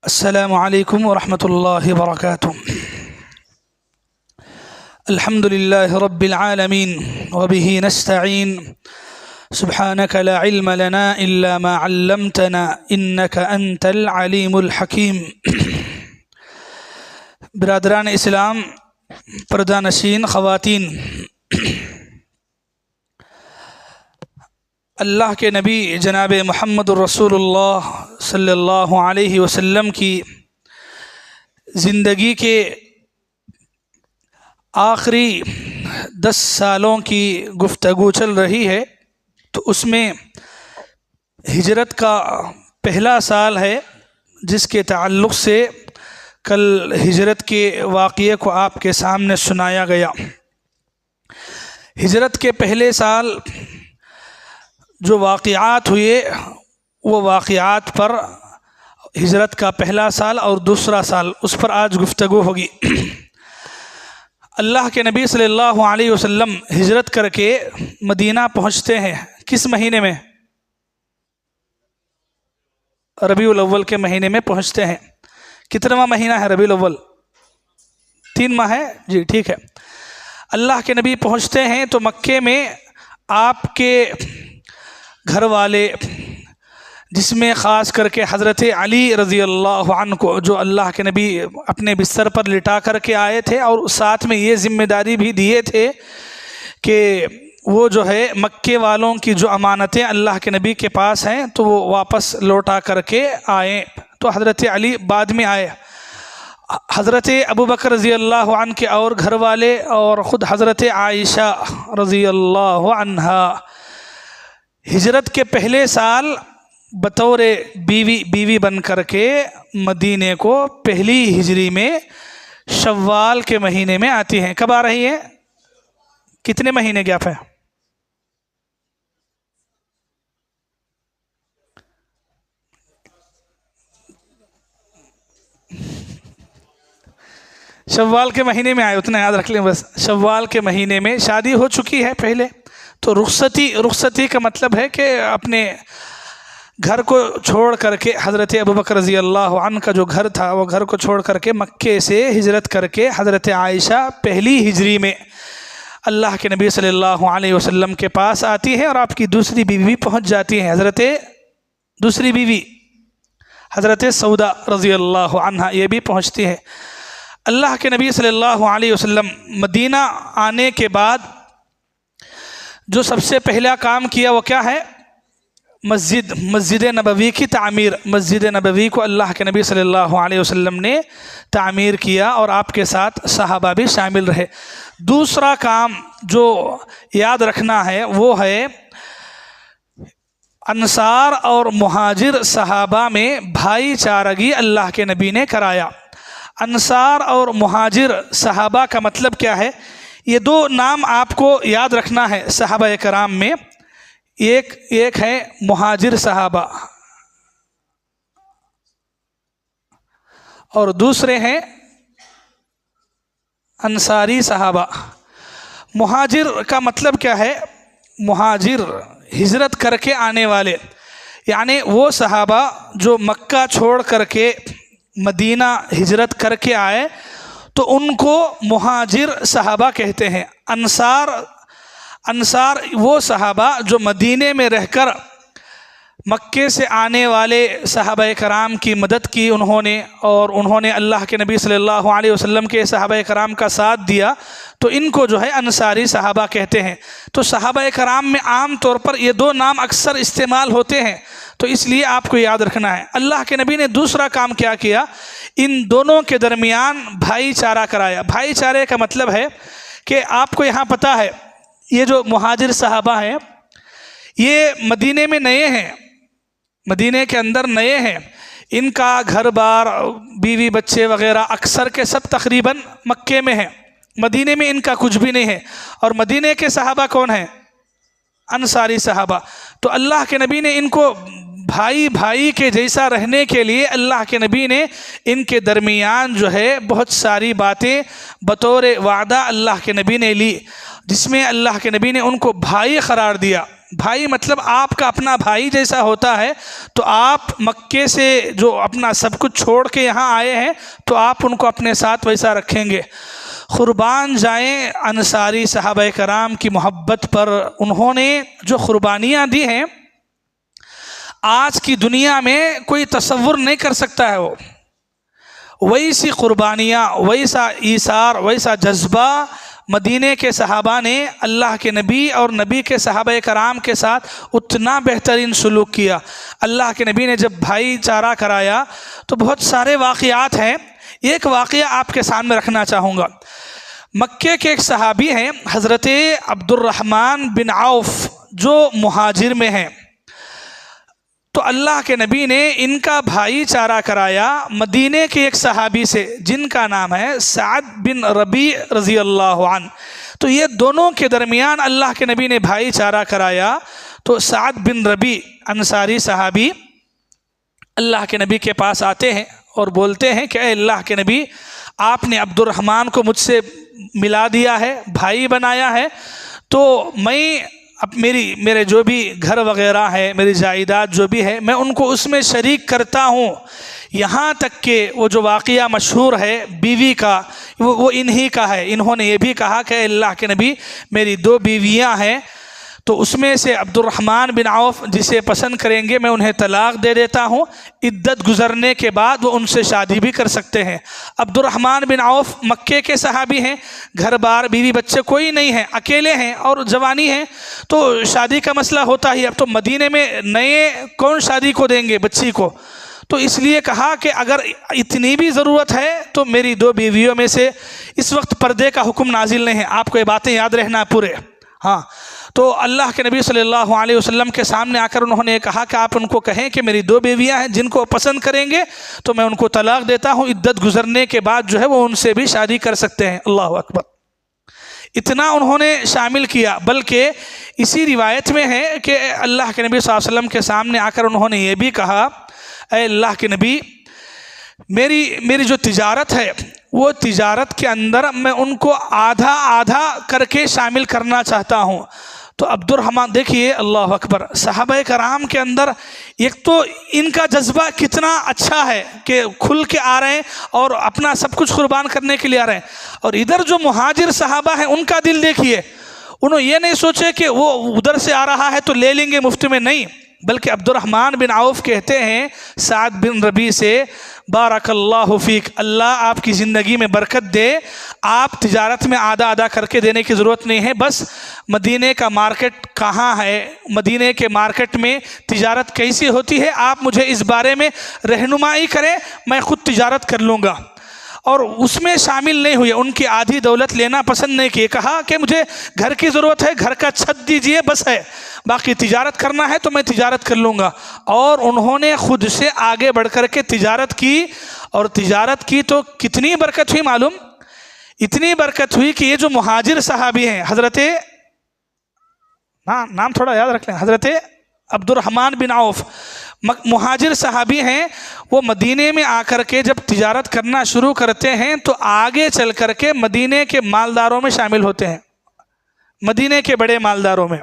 السلام علیکم ورحمۃ اللہ وبرکاتہ۔ الحمد للہ رب العالمین وبہ نستعین سبحانک لا علم لنا الا ما علمتنا انک انت العلیم الحکیم۔ برادران اسلام، پردہ نشین خواتین، اللہ کے نبی جناب محمد الرسول اللہ صلی اللہ علیہ وسلم کی زندگی کے آخری 10 سالوں کی گفتگو چل رہی ہے، تو اس میں ہجرت کا پہلا سال ہے جس کے تعلق سے کل ہجرت کے واقعے کو آپ کے سامنے سنایا گیا۔ ہجرت کے پہلے سال جو واقعات ہوئے، وہ واقعات پر ہجرت کا پہلا سال اور دوسرا سال، اس پر آج گفتگو ہوگی۔ اللہ کے نبی صلی اللہ علیہ وسلم ہجرت کر کے مدینہ پہنچتے ہیں کس مہینے میں؟ ربیع الاول کے مہینے میں پہنچتے ہیں۔ کتنواں مہینہ ہے ربیع الاول؟ 3 ماہ ہے، جی ٹھیک ہے۔ اللہ کے نبی پہنچتے ہیں تو مکے میں آپ کے گھر والے، جس میں خاص کر کے حضرت علی رضی اللہ عنہ کو، جو اللہ کے نبی اپنے بستر پر لٹا کر کے آئے تھے، اور ساتھ میں یہ ذمہ داری بھی دیے تھے کہ وہ جو ہے مکے والوں کی جو امانتیں اللہ کے نبی کے پاس ہیں تو وہ واپس لوٹا کر کے آئیں، تو حضرت علی بعد میں آئے۔ حضرت ابوبکر رضی اللہ عنہ کے اور گھر والے اور خود حضرت عائشہ رضی اللہ عنہا ہجرت کے پہلے سال بطور بیوی بن کر کے مدینے کو پہلی ہجری میں شوال کے مہینے میں آتی ہیں۔ کب آ رہی ہے؟ کتنے مہینے گیپ ہے؟ شوال کے مہینے میں آئے، اتنا یاد رکھ لیں بس۔ شوال کے مہینے میں شادی ہو چکی ہے پہلے، تو رخصتی کا مطلب ہے کہ اپنے گھر کو چھوڑ کر کے، حضرت ابوبکر رضی اللہ عنہ کا جو گھر تھا وہ گھر کو چھوڑ کر کے مکے سے ہجرت کر کے حضرت عائشہ پہلی ہجری میں اللہ کے نبی صلی اللہ علیہ وسلم کے پاس آتی ہے، اور آپ کی دوسری بیوی پہنچ جاتی ہے، دوسری بیوی حضرت سودا رضی اللہ عنہ، یہ بھی پہنچتی ہے۔ اللہ کے نبی صلی اللہ علیہ وسلم مدینہ آنے کے بعد جو سب سے پہلا کام کیا وہ کیا ہے؟ مسجد نبوی کی تعمیر۔ مسجد نبوی کو اللہ کے نبی صلی اللہ علیہ وسلم نے تعمیر کیا، اور آپ کے ساتھ صحابہ بھی شامل رہے۔ دوسرا کام جو یاد رکھنا ہے وہ ہے انصار اور مہاجر صحابہ میں بھائی چارگی اللہ کے نبی نے کرایا۔ انصار اور مہاجر صحابہ کا مطلب کیا ہے؟ یہ 2 نام آپ کو یاد رکھنا ہے صحابہ کرام میں۔ ایک ہے مہاجر صحابہ اور دوسرے ہیں انصاری صحابہ۔ مہاجر کا مطلب کیا ہے؟ مہاجر ہجرت کر کے آنے والے، یعنی وہ صحابہ جو مکہ چھوڑ کر کے مدینہ ہجرت کر کے آئے تو ان کو مہاجر صحابہ کہتے ہیں۔ انصار وہ صحابہ جو مدینے میں رہ کر مکے سے آنے والے صحابہ کرام کی مدد کی اور انہوں نے اللہ کے نبی صلی اللہ علیہ وسلم کے صحابہ کرام کا ساتھ دیا، تو ان کو جو ہے انصاری صحابہ کہتے ہیں۔ تو صحابہ کرام میں عام طور پر یہ 2 نام اکثر استعمال ہوتے ہیں، تو اس لیے آپ کو یاد رکھنا ہے۔ اللہ کے نبی نے دوسرا کام کیا کیا؟ ان دونوں کے درمیان بھائی چارہ کرایا۔ بھائی چارے کا مطلب ہے کہ آپ کو یہاں پتہ ہے یہ جو مہاجر صحابہ ہیں یہ مدینے میں نئے ہیں، مدینے کے اندر نئے ہیں، ان کا گھر بار، بیوی بچے وغیرہ اکثر کے سب تقریباً مکے میں ہیں، مدینے میں ان کا کچھ بھی نہیں ہے۔ اور مدینے کے صحابہ کون ہیں؟ انصاری صحابہ۔ تو اللہ کے نبی نے ان کو بھائی کے جیسا رہنے کے لیے اللہ کے نبی نے ان کے درمیان جو ہے بہت ساری باتیں بطور وعدہ اللہ کے نبی نے لی، جس میں اللہ کے نبی نے ان کو بھائی قرار دیا۔ بھائی مطلب آپ کا اپنا بھائی جیسا ہوتا ہے، تو آپ مکے سے جو اپنا سب کچھ چھوڑ کے یہاں آئے ہیں تو آپ ان کو اپنے ساتھ ویسا رکھیں گے۔ قربان جائیں انصاری صحابہ کرام کی محبت پر، انہوں نے جو قربانیاں دی ہیں آج کی دنیا میں کوئی تصور نہیں کر سکتا ہے۔ وہ ویسی قربانیاں، ویسا ایثار، ویسا جذبہ مدینے کے صحابہ نے اللہ کے نبی اور نبی کے صحابہ کرام کے ساتھ اتنا بہترین سلوک کیا۔ اللہ کے نبی نے جب بھائی چارہ کرایا تو بہت سارے واقعات ہیں، ایک واقعہ آپ کے سامنے رکھنا چاہوں گا۔ مکے کے ایک صحابی ہیں حضرت عبد الرحمن بن عوف، جو مہاجر میں ہیں، تو اللہ کے نبی نے ان کا بھائی چارہ کرایا مدینے کے ایک صحابی سے جن کا نام ہے سعد بن ربیع رضی اللہ عنہ۔ تو یہ دونوں کے درمیان اللہ کے نبی نے بھائی چارہ کرایا۔ تو سعد بن ربیع انصاری صحابی اللہ کے نبی کے پاس آتے ہیں اور بولتے ہیں کہ اے اللہ کے نبی، آپ نے عبد الرحمن کو مجھ سے ملا دیا ہے، بھائی بنایا ہے، تو میں اب میرے جو بھی گھر وغیرہ ہے، میری جائیداد جو بھی ہے، میں ان کو اس میں شریک کرتا ہوں، یہاں تک کہ وہ جو واقعہ مشہور ہے بیوی کا، وہ انہی کا ہے۔ انہوں نے یہ بھی کہا کہ اے اللہ کے نبی، میری 2 بیویاں ہیں، تو اس میں سے عبد الرحمن بن عوف جسے پسند کریں گے میں انہیں طلاق دے دیتا ہوں، عدت گزرنے کے بعد وہ ان سے شادی بھی کر سکتے ہیں۔ عبد الرحمن بن عوف مکے کے صحابی ہیں، گھر بار بیوی بچے کوئی نہیں ہیں، اکیلے ہیں اور جوانی ہیں، تو شادی کا مسئلہ ہوتا ہی۔ اب تو مدینے میں نئے کون شادی کو دیں گے بچی کو، تو اس لیے کہا کہ اگر اتنی بھی ضرورت ہے تو میری 2 بیویوں میں سے، اس وقت پردے کا حکم نازل نہیں ہے، آپ کو یہ باتیں یاد رہنا پورے، ہاں۔ تو اللہ کے نبی صلی اللہ علیہ وسلم کے سامنے آ کر انہوں نے کہا کہ آپ ان کو کہیں کہ میری 2 بیویاں ہیں، جن کو پسند کریں گے تو میں ان کو طلاق دیتا ہوں، عدت گزرنے کے بعد جو ہے وہ ان سے بھی شادی کر سکتے ہیں۔ اللہ اکبر! اتنا انہوں نے شامل کیا، بلکہ اسی روایت میں ہے کہ اللہ کے نبی صلی اللہ علیہ وسلم کے سامنے آ کر انہوں نے یہ بھی کہا، اے اللہ کے نبی، میری جو تجارت ہے وہ تجارت کے اندر میں ان کو آدھا آدھا کر کے شامل کرنا چاہتا ہوں۔ تو عبد الرحمن دیکھیے، اللہ اکبر، صحابہ کرام کے اندر ایک تو ان کا جذبہ کتنا اچھا ہے کہ کھل کے آ رہے ہیں اور اپنا سب کچھ قربان کرنے کے لیے آ رہے ہیں، اور ادھر جو مہاجر صحابہ ہیں ان کا دل دیکھیے، انہوں یہ نہیں سوچے کہ وہ ادھر سے آ رہا ہے تو لے لیں گے مفت میں، نہیں، بلکہ عبد الرحمن بن عوف کہتے ہیں سعد بن ربیع سے، بارک اللہ فیک، اللہ آپ کی زندگی میں برکت دے، آپ تجارت میں آدھا آدھا کر کے دینے کی ضرورت نہیں ہے، بس مدینے کا مارکیٹ کہاں ہے، مدینے کے مارکیٹ میں تجارت کیسی ہوتی ہے، آپ مجھے اس بارے میں رہنمائی کریں، میں خود تجارت کر لوں گا۔ اور اس میں شامل نہیں ہوئے، ان کی آدھی دولت لینا پسند نہیں کی، کہا کہ مجھے گھر کی ضرورت ہے، گھر کا چھت دیجئے بس ہے، باقی تجارت کرنا ہے تو میں تجارت کر لوں گا۔ اور انہوں نے خود سے آگے بڑھ کر کے تجارت کی، اور تجارت کی تو کتنی برکت ہوئی معلوم، اتنی برکت ہوئی کہ یہ جو مہاجر صحابی ہیں، حضرت نام تھوڑا یاد رکھ لیں، حضرت عبد الرحمن بن عوف مہاجر صحابی ہیں، وہ مدینے میں آ کر کے جب تجارت کرنا شروع کرتے ہیں تو آگے چل کر کے مدینے کے مالداروں میں شامل ہوتے ہیں، مدینے کے بڑے مالداروں میں۔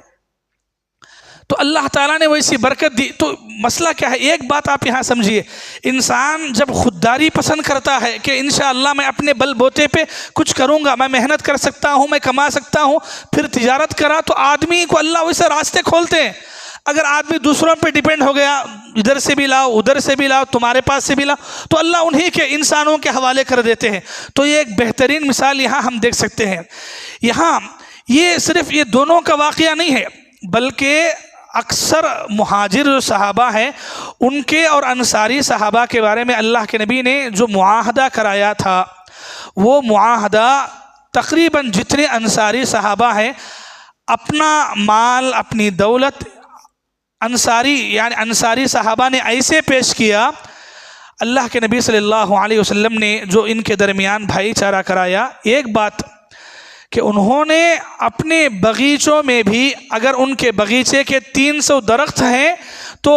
تو اللہ تعالیٰ نے ویسی برکت دی۔ تو مسئلہ کیا ہے، ایک بات آپ یہاں سمجھیے، انسان جب خودداری پسند کرتا ہے کہ انشاءاللہ میں اپنے بل بوتے پہ کچھ کروں گا، میں محنت کر سکتا ہوں، میں کما سکتا ہوں، پھر تجارت کرا، تو آدمی کو اللہ ویسے راستے کھولتے ہیں۔ اگر آدمی دوسروں پہ ڈیپینڈ ہو گیا، ادھر سے بھی لاؤ، ادھر سے بھی لاؤ، تمہارے پاس سے بھی لاؤ، تو اللہ انہی کے انسانوں کے حوالے کر دیتے ہیں۔ تو یہ ایک بہترین مثال یہاں ہم دیکھ سکتے ہیں۔ یہاں یہ صرف یہ دونوں کا واقعہ نہیں ہے، بلکہ اکثر مہاجر جو صحابہ ہیں ان کے اور انصاری صحابہ کے بارے میں اللہ کے نبی نے جو معاہدہ کرایا تھا، وہ معاہدہ تقریباً جتنے انصاری صحابہ ہیں، اپنا مال، اپنی دولت انصاری صحابہ نے ایسے پیش کیا، اللہ کے نبی صلی اللہ علیہ وسلم نے جو ان کے درمیان بھائی چارہ کرایا، ایک بات کہ انہوں نے اپنے باغیچوں میں بھی، اگر ان کے باغیچے کے 300 درخت ہیں تو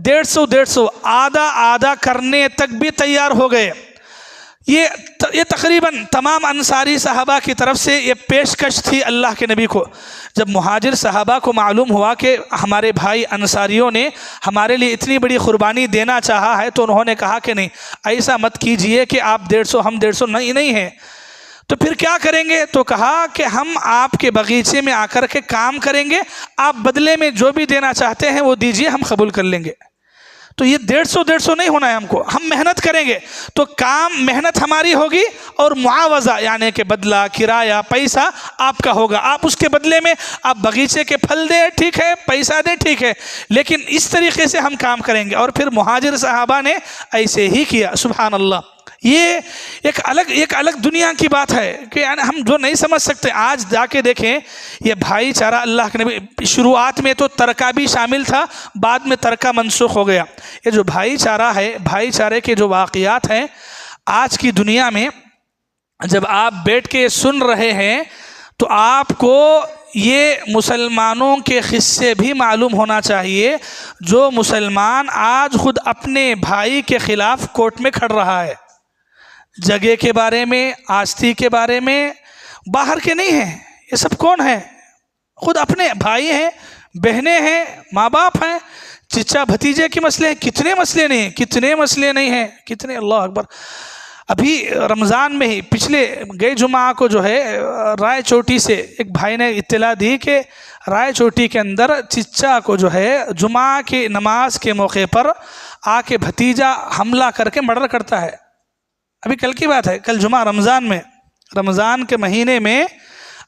150 آدھا آدھا کرنے تک بھی تیار ہو گئے۔ یہ تقریباً تمام انصاری صحابہ کی طرف سے یہ پیشکش تھی اللہ کے نبی کو۔ جب مہاجر صحابہ کو معلوم ہوا کہ ہمارے بھائی انصاریوں نے ہمارے لیے اتنی بڑی قربانی دینا چاہا ہے، تو انہوں نے کہا کہ نہیں، ایسا مت کیجئے کہ آپ 150 ہم 150 نہیں ہیں، تو پھر کیا کریں گے؟ تو کہا کہ ہم آپ کے باغیچے میں آ کر کے کام کریں گے، آپ بدلے میں جو بھی دینا چاہتے ہیں وہ دیجئے، ہم قبول کر لیں گے۔ تو یہ 150 نہیں ہونا ہے ہم کو، ہم محنت کریں گے، تو کام محنت ہماری ہوگی اور معاوضہ یعنی کہ بدلہ، کرایہ، پیسہ آپ کا ہوگا، آپ اس کے بدلے میں آپ باغیچے کے پھل دیں، ٹھیک ہے، پیسہ دیں، ٹھیک ہے، لیکن اس طریقے سے ہم کام کریں گے۔ اور پھر مہاجر صحابہ نے ایسے ہی کیا۔ سبحان اللہ، یہ ایک الگ دنیا کی بات ہے کہ یعنی ہم جو نہیں سمجھ سکتے۔ آج جا کے دیکھیں یہ بھائی چارہ، اللہ کے نبی شروعات میں تو ترکہ بھی شامل تھا، بعد میں ترکہ منسوخ ہو گیا۔ یہ جو بھائی چارہ ہے، بھائی چارے کے جو واقعات ہیں آج کی دنیا میں، جب آپ بیٹھ کے سن رہے ہیں تو آپ کو یہ مسلمانوں کے قصے بھی معلوم ہونا چاہیے، جو مسلمان آج خود اپنے بھائی کے خلاف کورٹ میں کھڑ رہا ہے، جگہ کے بارے میں، آستی کے بارے میں، باہر کے نہیں ہیں، یہ سب کون ہیں؟ خود اپنے بھائی ہیں، بہنیں ہیں، ماں باپ ہیں، چچا بھتیجے کے مسئلے ہیں۔ کتنے مسئلے نہیں ہیں، کتنے، اللہ اکبر۔ ابھی رمضان میں ہی پچھلے گئے جمعہ کو جو ہے رائے چوٹی سے ایک بھائی نے اطلاع دی کہ رائے چوٹی کے اندر چچا کو جو ہے جمعہ کی نماز کے موقع پر آ کے بھتیجا حملہ کر کے مرڈر کرتا ہے۔ ابھی کل کی بات ہے، کل جمعہ رمضان کے مہینے میں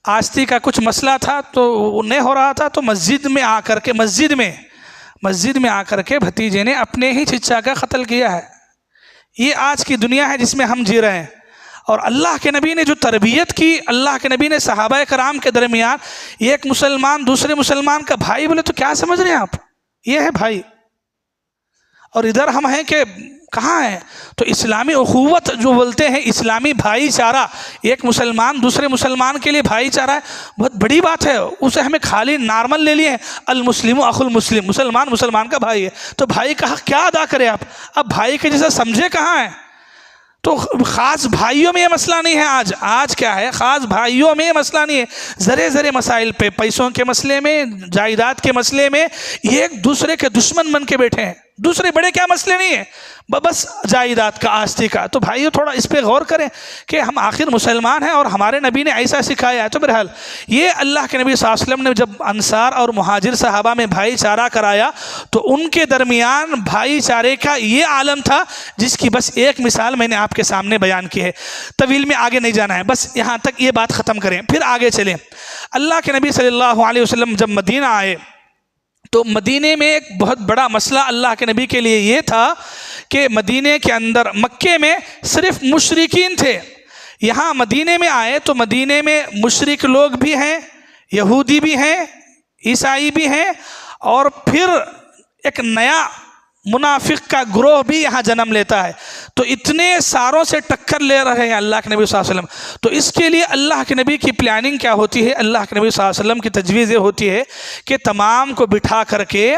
آستی کا کچھ مسئلہ تھا تو نہیں ہو رہا تھا، تو مسجد میں آ کر کے بھتیجے نے اپنے ہی چچا کا قتل کیا ہے۔ یہ آج کی دنیا ہے جس میں ہم جی رہے ہیں۔ اور اللہ کے نبی نے جو تربیت کی، اللہ کے نبی نے صحابہ کرام کے درمیان، ایک مسلمان دوسرے مسلمان کا بھائی بولے تو کیا سمجھ رہے ہیں آپ؟ یہ ہے بھائی۔ اور ادھر ہم ہیں کہ کہاں ہیں؟ تو اسلامی اخوت جو بولتے ہیں، اسلامی بھائی چارہ، ایک مسلمان دوسرے مسلمان کے لیے بھائی چارہ ہے، بہت بڑی بات ہے۔ اسے ہمیں خالی نارمل لے لیے ہیں، المسلم اخو المسلم، مسلمان کا بھائی ہے، تو بھائی کا حق کیا ادا کرے آپ؟ اب بھائی کے جیسا سمجھے کہاں ہے؟ تو خاص بھائیوں میں یہ مسئلہ نہیں ہے۔ آج کیا ہے، خاص بھائیوں میں یہ مسئلہ نہیں ہے، ذرے مسائل پہ، پیسوں کے مسئلے میں، جائیداد کے مسئلے میں یہ ایک دوسرے کے دشمن بن کے بیٹھے ہیں۔ دوسرے بڑے کیا مسئلے نہیں ہیں، بس جائیداد کا، آستی کا۔ تو بھائیو تھوڑا اس پہ غور کریں کہ ہم آخر مسلمان ہیں اور ہمارے نبی نے ایسا سکھایا ہے۔ تو بہرحال یہ اللہ کے نبی صلی اللہ علیہ وسلم نے جب انصار اور مہاجر صحابہ میں بھائی چارہ کرایا تو ان کے درمیان بھائی چارے کا یہ عالم تھا جس کی بس ایک مثال میں نے آپ کے سامنے بیان کی ہے۔ طویل میں آگے نہیں جانا ہے، بس یہاں تک یہ بات ختم کریں، پھر آگے چلیں۔ اللہ کے نبی صلی اللہ علیہ وسلم جب مدینہ آئے تو مدینے میں ایک بہت بڑا مسئلہ اللہ کے نبی کے لیے یہ تھا کہ مدینے کے اندر، مکے میں صرف مشرکین تھے، یہاں مدینے میں آئے تو مدینے میں مشرک لوگ بھی ہیں، یہودی بھی ہیں، عیسائی بھی ہیں، اور پھر ایک نیا منافق کا گروہ بھی یہاں جنم لیتا ہے۔ تو اتنے ساروں سے ٹکر لے رہے ہیں اللہ کے نبی صلی اللہ علیہ وسلم۔ تو اس کے لیے اللہ کے نبی کی پلاننگ کیا ہوتی ہے؟ اللہ کے نبی صلی اللہ علیہ وسلم کی تجویز یہ ہوتی ہے کہ تمام کو بٹھا کر کے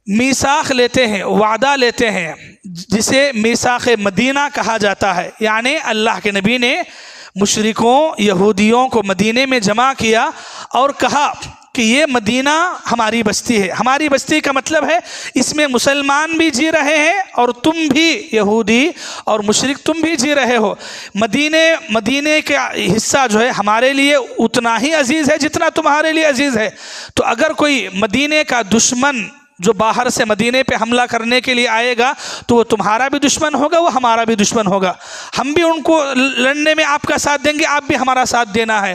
میثاق لیتے ہیں، وعدہ لیتے ہیں، جسے میثاق مدینہ کہا جاتا ہے۔ یعنی اللہ کے نبی نے مشرکوں، یہودیوں کو مدینے میں جمع کیا اور کہا کہ یہ مدینہ ہماری بستی ہے۔ ہماری بستی کا مطلب ہے اس میں مسلمان بھی جی رہے ہیں اور تم بھی یہودی اور مشرک تم بھی جی رہے ہو۔ مدینے کا حصہ جو ہے ہمارے لیے اتنا ہی عزیز ہے جتنا تمہارے لیے عزیز ہے۔ تو اگر کوئی مدینے کا دشمن جو باہر سے مدینے پہ حملہ کرنے کے لیے آئے گا تو وہ تمہارا بھی دشمن ہوگا، وہ ہمارا بھی دشمن ہوگا۔ ہم بھی ان کو لڑنے میں آپ کا ساتھ دیں گے، آپ بھی ہمارا ساتھ دینا ہے۔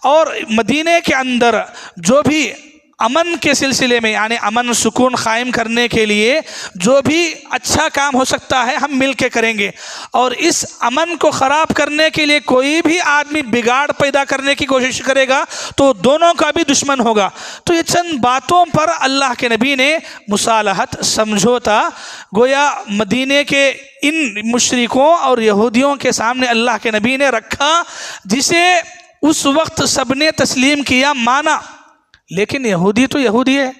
اور مدینے کے اندر جو بھی امن کے سلسلے میں، یعنی امن سکون قائم کرنے کے لیے جو بھی اچھا کام ہو سکتا ہے ہم مل کے کریں گے، اور اس امن کو خراب کرنے کے لیے کوئی بھی آدمی بگاڑ پیدا کرنے کی کوشش کرے گا تو دونوں کا بھی دشمن ہوگا۔ تو یہ چند باتوں پر اللہ کے نبی نے مصالحت، سمجھوتا، گویا مدینے کے ان مشرکوں اور یہودیوں کے سامنے اللہ کے نبی نے رکھا، جسے اس وقت سب نے تسلیم کیا، مانا۔ لیکن یہودی تو یہودی ہے،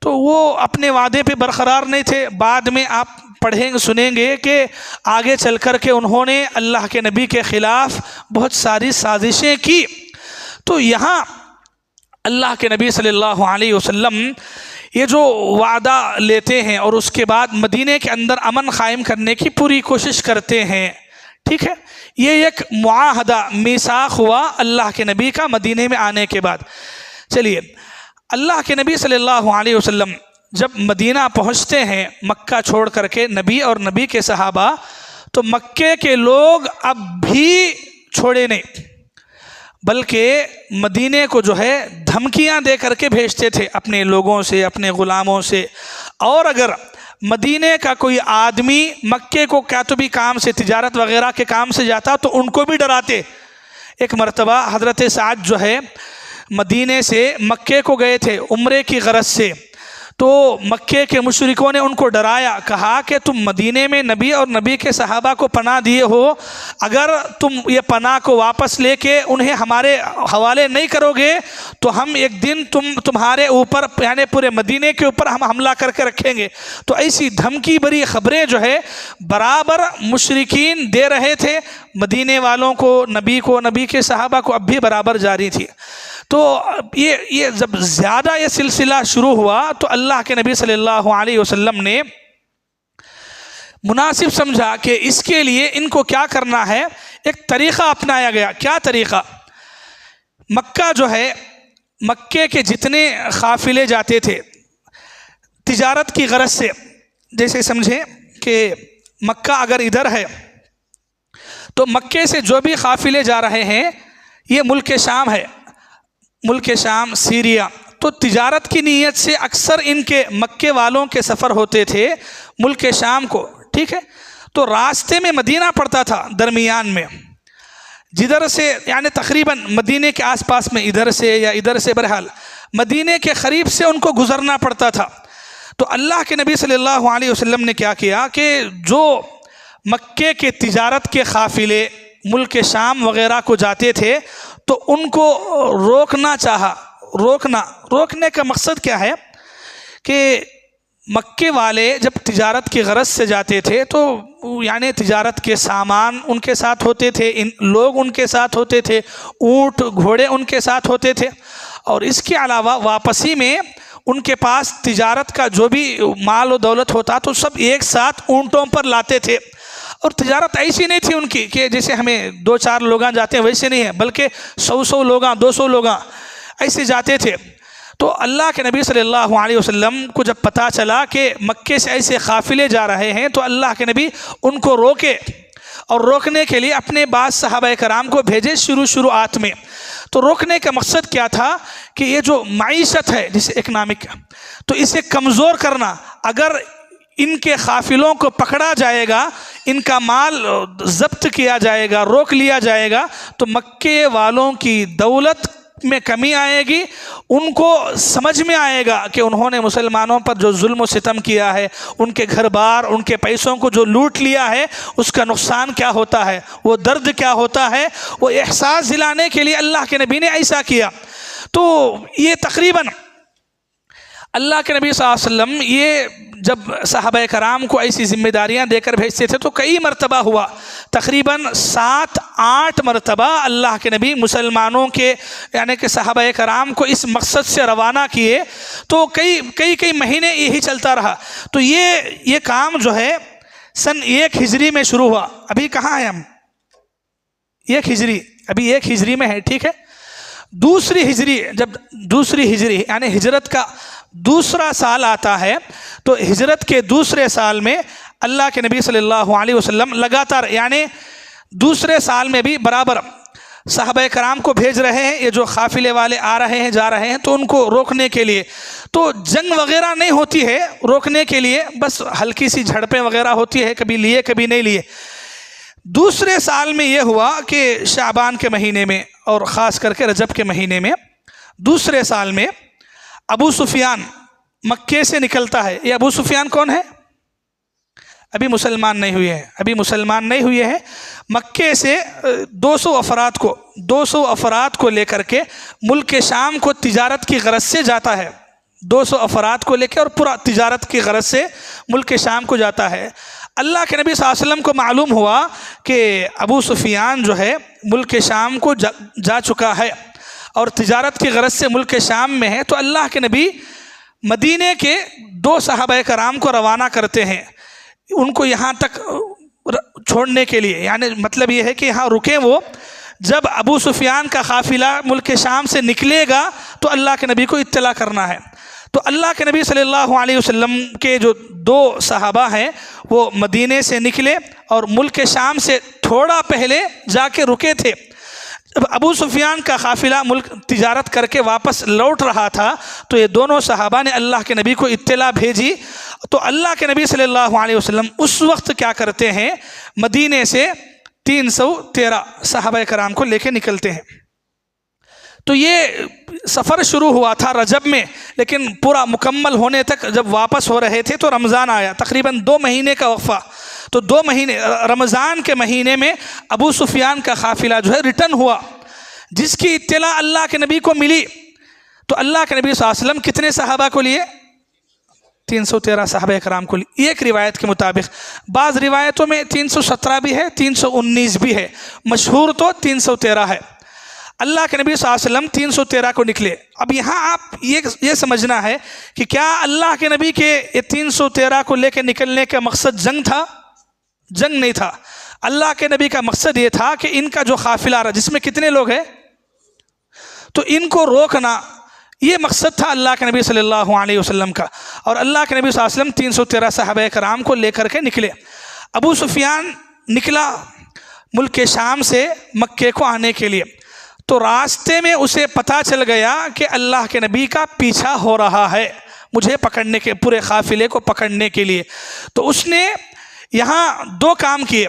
تو وہ اپنے وعدے پہ برقرار نہیں تھے۔ بعد میں آپ پڑھیں سنیں گے کہ آگے چل کر کے انہوں نے اللہ کے نبی کے خلاف بہت ساری سازشیں کی۔ تو یہاں اللہ کے نبی صلی اللہ علیہ وسلم یہ جو وعدہ لیتے ہیں اور اس کے بعد مدینے کے اندر امن قائم کرنے کی پوری کوشش کرتے ہیں، ٹھیک ہے، یہ ایک معاہدہ میثاق ہوا اللہ کے نبی کا مدینے میں آنے کے بعد۔ چلیے، اللہ کے نبی صلی اللہ علیہ وسلم جب مدینہ پہنچتے ہیں مکہ چھوڑ کر کے، نبی اور نبی کے صحابہ، تو مکے کے لوگ اب بھی چھوڑے نہیں، بلکہ مدینے کو جو ہے دھمکیاں دے کر کے بھیجتے تھے اپنے لوگوں سے، اپنے غلاموں سے۔ اور اگر مدینے کا کوئی آدمی مکے کو کاتبی کام سے، تجارت وغیرہ کے کام سے جاتا تو ان کو بھی ڈراتے۔ ایک مرتبہ حضرت سعد جو ہے مدینے سے مکے کو گئے تھے عمرے کی غرض سے، تو مکے کے مشرکوں نے ان کو ڈرایا، کہا کہ تم مدینے میں نبی اور نبی کے صحابہ کو پناہ دیے ہو، اگر تم یہ پناہ کو واپس لے کے انہیں ہمارے حوالے نہیں کرو گے تو ہم ایک دن تمہارے اوپر، یعنی پورے مدینے کے اوپر ہم حملہ کر کے رکھیں گے۔ تو ایسی دھمکی بری خبریں جو ہے برابر مشرکین دے رہے تھے مدینے والوں کو، نبی کے صحابہ کو، اب بھی برابر جاری تھی۔ تو یہ جب زیادہ یہ سلسلہ شروع ہوا تو اللہ کے نبی صلی اللہ علیہ وسلم نے مناسب سمجھا کہ اس کے لیے ان کو کیا کرنا ہے، ایک طریقہ اپنایا گیا۔ کیا طریقہ؟ مکہ جو ہے، مکے کے جتنے قافلے جاتے تھے تجارت کی غرض سے، جیسے سمجھیں کہ مکہ اگر ادھر ہے تو مکے سے جو بھی قافلے جا رہے ہیں یہ ملک شام ہے، ملک شام، سیریا، تو تجارت کی نیت سے اکثر ان کے مکے والوں کے سفر ہوتے تھے ملک شام کو، ٹھیک ہے۔ تو راستے میں مدینہ پڑتا تھا درمیان میں، جدھر سے یعنی تقریباً مدینے کے آس پاس میں ادھر سے یا ادھر سے، بہرحال مدینے کے قریب سے ان کو گزرنا پڑتا تھا۔ تو اللہ کے نبی صلی اللہ علیہ وسلم نے کیا کیا کہ جو مکے کے تجارت کے قافلے ملک شام وغیرہ کو جاتے تھے تو ان کو روکنا چاہا۔ روکنے کا مقصد کیا ہے کہ مکے والے جب تجارت کی غرض سے جاتے تھے تو یعنی تجارت کے سامان ان کے ساتھ ہوتے تھے، لوگ ان کے ساتھ ہوتے تھے، اونٹ گھوڑے ان کے ساتھ ہوتے تھے، اور اس کے علاوہ واپسی میں ان کے پاس تجارت کا جو بھی مال و دولت ہوتا تو سب ایک ساتھ اونٹوں پر لاتے تھے۔ اور تجارت ایسی نہیں تھی ان کی کہ جیسے ہمیں 2-4 لوگاں جاتے ہیں ویسے نہیں ہے، بلکہ 100 لوگاں، 200 لوگاں ایسے جاتے تھے۔ تو اللہ کے نبی صلی اللہ علیہ وسلم کو جب پتہ چلا کہ مکے سے ایسے قافلے جا رہے ہیں تو اللہ کے نبی ان کو روکے، اور روکنے کے لیے اپنے بعض صحابہ کرام کو بھیجے شروعات میں۔ تو روکنے کا مقصد کیا تھا کہ یہ جو معیشت ہے جسے اکنامک، تو اسے کمزور کرنا۔ اگر ان کے قافلوں کو پکڑا جائے گا، ان کا مال ضبط کیا جائے گا، روک لیا جائے گا، تو مکے والوں کی دولت میں کمی آئے گی، ان کو سمجھ میں آئے گا کہ انہوں نے مسلمانوں پر جو ظلم و ستم کیا ہے، ان کے گھر بار، ان کے پیسوں کو جو لوٹ لیا ہے، اس کا نقصان کیا ہوتا ہے، وہ درد کیا ہوتا ہے، وہ احساس دلانے کے لیے اللہ کے نبی نے ایسا کیا۔ تو یہ تقریباً اللہ کے نبی صلی اللہ علیہ وسلم یہ جب صحابہ کرام کو ایسی ذمہ داریاں دے کر بھیجتے تھے تو کئی مرتبہ ہوا، تقریباً 7-8 مرتبہ اللہ کے نبی مسلمانوں کے یعنی کہ صحابہ کرام کو اس مقصد سے روانہ کیے، تو کئی مہینے یہی چلتا رہا۔ تو یہ کام جو ہے سن 1 ہجری میں شروع ہوا۔ ابھی کہاں ہیں ہم؟ 1 ہجری، ابھی 1 ہجری میں ہے، ٹھیک ہے۔ جب دوسری ہجری یعنی ہجرت کا دوسرا سال آتا ہے تو ہجرت کے دوسرے سال میں اللہ کے نبی صلی اللہ علیہ وسلم لگاتار یعنی دوسرے سال میں بھی برابر صحابہ کرام کو بھیج رہے ہیں، یہ جو قافلے والے آ رہے ہیں جا رہے ہیں تو ان کو روکنے کے لیے۔ تو جنگ وغیرہ نہیں ہوتی ہے روکنے کے لیے، بس ہلکی سی جھڑپیں وغیرہ ہوتی ہے، کبھی لیے کبھی نہیں لیے۔ دوسرے سال میں یہ ہوا کہ شعبان کے مہینے میں اور خاص کر کے رجب کے مہینے میں دوسرے سال میں ابو سفیان مکے سے نکلتا ہے۔ یہ ابو سفیان کون ہے؟ ابھی مسلمان نہیں ہوئے ہیں۔ مکے سے 200 افراد کو لے کر کے ملک شام کو تجارت کی غرض سے جاتا ہے، 200 افراد کو لے کے اور پورا تجارت کی غرض سے ملک شام کو جاتا ہے۔ اللہ کے نبی صلی اللہ علیہ وسلم کو معلوم ہوا کہ ابو سفیان جو ہے ملک شام کو جا چکا ہے اور تجارت کی غرض سے ملک شام میں ہے، تو اللہ کے نبی مدینے کے 2 صحابہ کرام کو روانہ کرتے ہیں ان کو یہاں تک چھوڑنے کے لیے، یعنی مطلب یہ ہے کہ یہاں رکیں وہ، جب ابو سفیان کا قافلہ ملک شام سے نکلے گا تو اللہ کے نبی کو اطلاع کرنا ہے۔ تو اللہ کے نبی صلی اللہ علیہ وسلم کے جو 2 صحابہ ہیں وہ مدینے سے نکلے اور ملک شام سے تھوڑا پہلے جا کے رکے تھے۔ جب ابو سفیان کا قافلہ ملک تجارت کر کے واپس لوٹ رہا تھا تو یہ دونوں صحابہ نے اللہ کے نبی کو اطلاع بھیجی، تو اللہ کے نبی صلی اللہ علیہ وسلم اس وقت کیا کرتے ہیں، مدینے سے 313 صحابہ کرام کو لے کے نکلتے ہیں۔ تو یہ سفر شروع ہوا تھا رجب میں، لیکن پورا مکمل ہونے تک جب واپس ہو رہے تھے تو رمضان آیا، تقریباً 2 مہینے کا وقفہ۔ تو 2 مہینے رمضان کے مہینے میں ابو سفیان کا قافلہ جو ہے ریٹرن ہوا، جس کی اطلاع اللہ کے نبی کو ملی۔ تو اللہ کے نبی صلی اللہ علیہ وسلم کتنے صحابہ کو لیے؟ 313 صحابہ کرام کو لیے، ایک روایت کے مطابق۔ بعض روایتوں میں 317 بھی ہے، 319 بھی ہے، مشہور تو 313 ہے۔ اللہ کے نبی صلی اللہ علیہ وسلم 313 کو نکلے۔ اب یہاں آپ یہ سمجھنا ہے کہ کیا اللہ کے نبی کے یہ 313 کو لے کے نکلنے کا مقصد جنگ تھا؟ جنگ نہیں تھا۔ اللہ کے نبی کا مقصد یہ تھا کہ ان کا جو قافلہ رہا جس میں کتنے لوگ ہیں تو ان کو روکنا، یہ مقصد تھا اللہ کے نبی صلی اللہ علیہ وسلم کا۔ اور اللہ کے نبی صلی اللہ علیہ وسلم 313 صحابہ کرام کو لے کر کے نکلے۔ ابو سفیان نکلا ملک شام سے مکے کو آنے کے لیے، تو راستے میں اسے پتہ چل گیا کہ اللہ کے نبی کا پیچھا ہو رہا ہے مجھے پکڑنے کے، پورے قافلے کو پکڑنے کے لیے۔ تو اس نے یہاں 2 کام کیے۔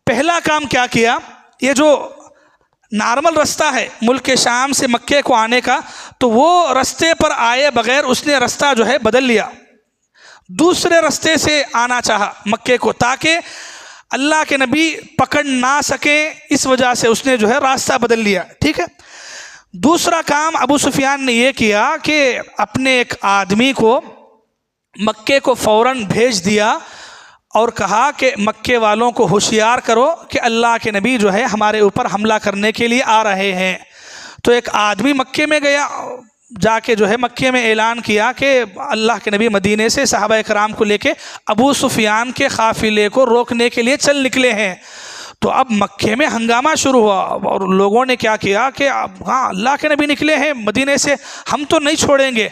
پہلا کام کیا کیا، یہ جو نارمل رستہ ہے ملک شام سے مکے کو آنے کا، تو وہ رستے پر آئے بغیر اس نے رستہ جو ہے بدل لیا، دوسرے رستے سے آنا چاہا مکے کو، تاکہ اللہ کے نبی پکڑ نہ سکیں، اس وجہ سے اس نے جو ہے راستہ بدل لیا، ٹھیک ہے۔ دوسرا کام ابو سفیان نے یہ کیا کہ اپنے ایک آدمی کو مکے کو فوراً بھیج دیا اور کہا کہ مکے والوں کو ہوشیار کرو کہ اللہ کے نبی جو ہے ہمارے اوپر حملہ کرنے کے لیے آ رہے ہیں۔ تو ایک آدمی مکے میں گیا، جا کے جو ہے مکے میں اعلان کیا کہ اللہ کے نبی مدینے سے صحابہ کرام کو لے کے ابو سفیان کے قافلے کو روکنے کے لیے چل نکلے ہیں۔ تو اب مکے میں ہنگامہ شروع ہوا اور لوگوں نے کیا کیا کہ ہاں اللہ کے نبی نکلے ہیں مدینے سے، ہم تو نہیں چھوڑیں گے۔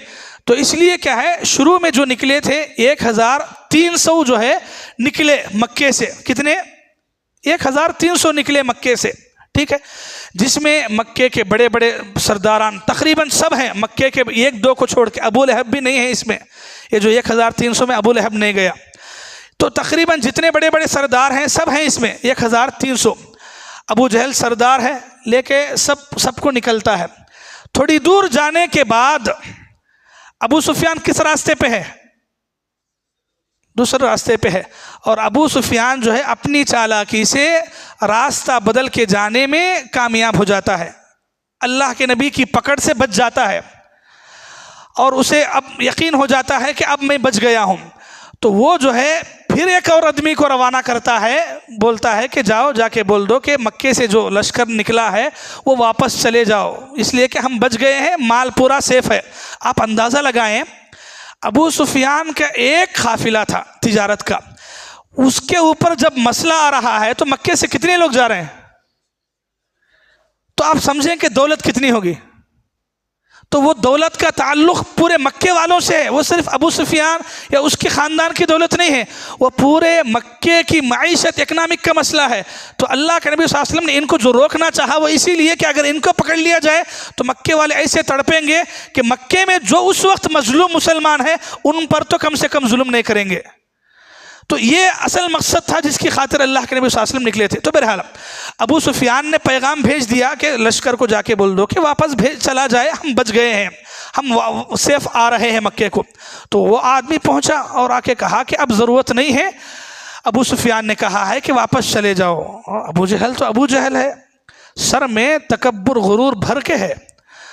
تو اس لیے کیا ہے، شروع میں جو نکلے تھے 1300 جو ہے نکلے مکے سے، کتنے؟ 1300 نکلے مکے سے، ٹھیک ہے، جس میں مکے کے بڑے بڑے سرداران تقریباً سب ہیں، مکے کے 1-2 کو چھوڑ کے، ابو لہب بھی نہیں ہے اس میں، یہ جو 1300 میں ابو لہب نہیں گیا، تو تقریباً جتنے بڑے بڑے سردار ہیں سب ہیں اس میں 1300۔ ابو جہل سردار ہے، لے کے سب کو نکلتا ہے۔ تھوڑی دور جانے کے بعد ابو سفیان کس راستے پہ ہے؟ دوسرے راستے پہ ہے، اور ابو سفیان جو ہے اپنی چالاکی سے راستہ بدل کے جانے میں کامیاب ہو جاتا ہے، اللہ کے نبی کی پکڑ سے بچ جاتا ہے، اور اسے اب یقین ہو جاتا ہے کہ اب میں بچ گیا ہوں۔ تو وہ جو ہے پھر ایک اور آدمی کو روانہ کرتا ہے، بولتا ہے کہ جاؤ، جا کے بول دو کہ مکے سے جو لشکر نکلا ہے وہ واپس چلے جاؤ، اس لیے کہ ہم بچ گئے ہیں، مال پورا سیف ہے۔ آپ اندازہ لگائیں، ابو سفیان کا ایک قافلہ تھا تجارت کا، اس کے اوپر جب مسئلہ آ رہا ہے تو مکے سے کتنے لوگ جا رہے ہیں؟ تو آپ سمجھیں کہ دولت کتنی ہوگی۔ تو وہ دولت کا تعلق پورے مکے والوں سے ہے، وہ صرف ابو سفیان یا اس کے خاندان کی دولت نہیں ہے، وہ پورے مکے کی معیشت، اکنامک کا مسئلہ ہے۔ تو اللہ کے نبی صلی اللہ علیہ وسلم نے ان کو جو روکنا چاہا وہ اسی لیے کہ اگر ان کو پکڑ لیا جائے تو مکے والے ایسے تڑپیں گے کہ مکے میں جو اس وقت مظلوم مسلمان ہیں ان پر تو کم سے کم ظلم نہیں کریں گے۔ تو یہ اصل مقصد تھا جس کی خاطر اللہ کے نبی صلی اللہ علیہ وسلم نکلے تھے۔ تو بہرحال ابو سفیان نے پیغام بھیج دیا کہ لشکر کو جا کے بول دو کہ واپس چلا جائے، ہم بچ گئے ہیں، ہم سیف آ رہے ہیں مکے کو۔ تو وہ آدمی پہنچا اور آ کے کہا کہ اب ضرورت نہیں ہے۔ ابو سفیان نے کہا ہے کہ واپس چلے جاؤ۔ ابو جہل تو ابو جہل ہے، سر میں تکبر غرور بھر کے ہے،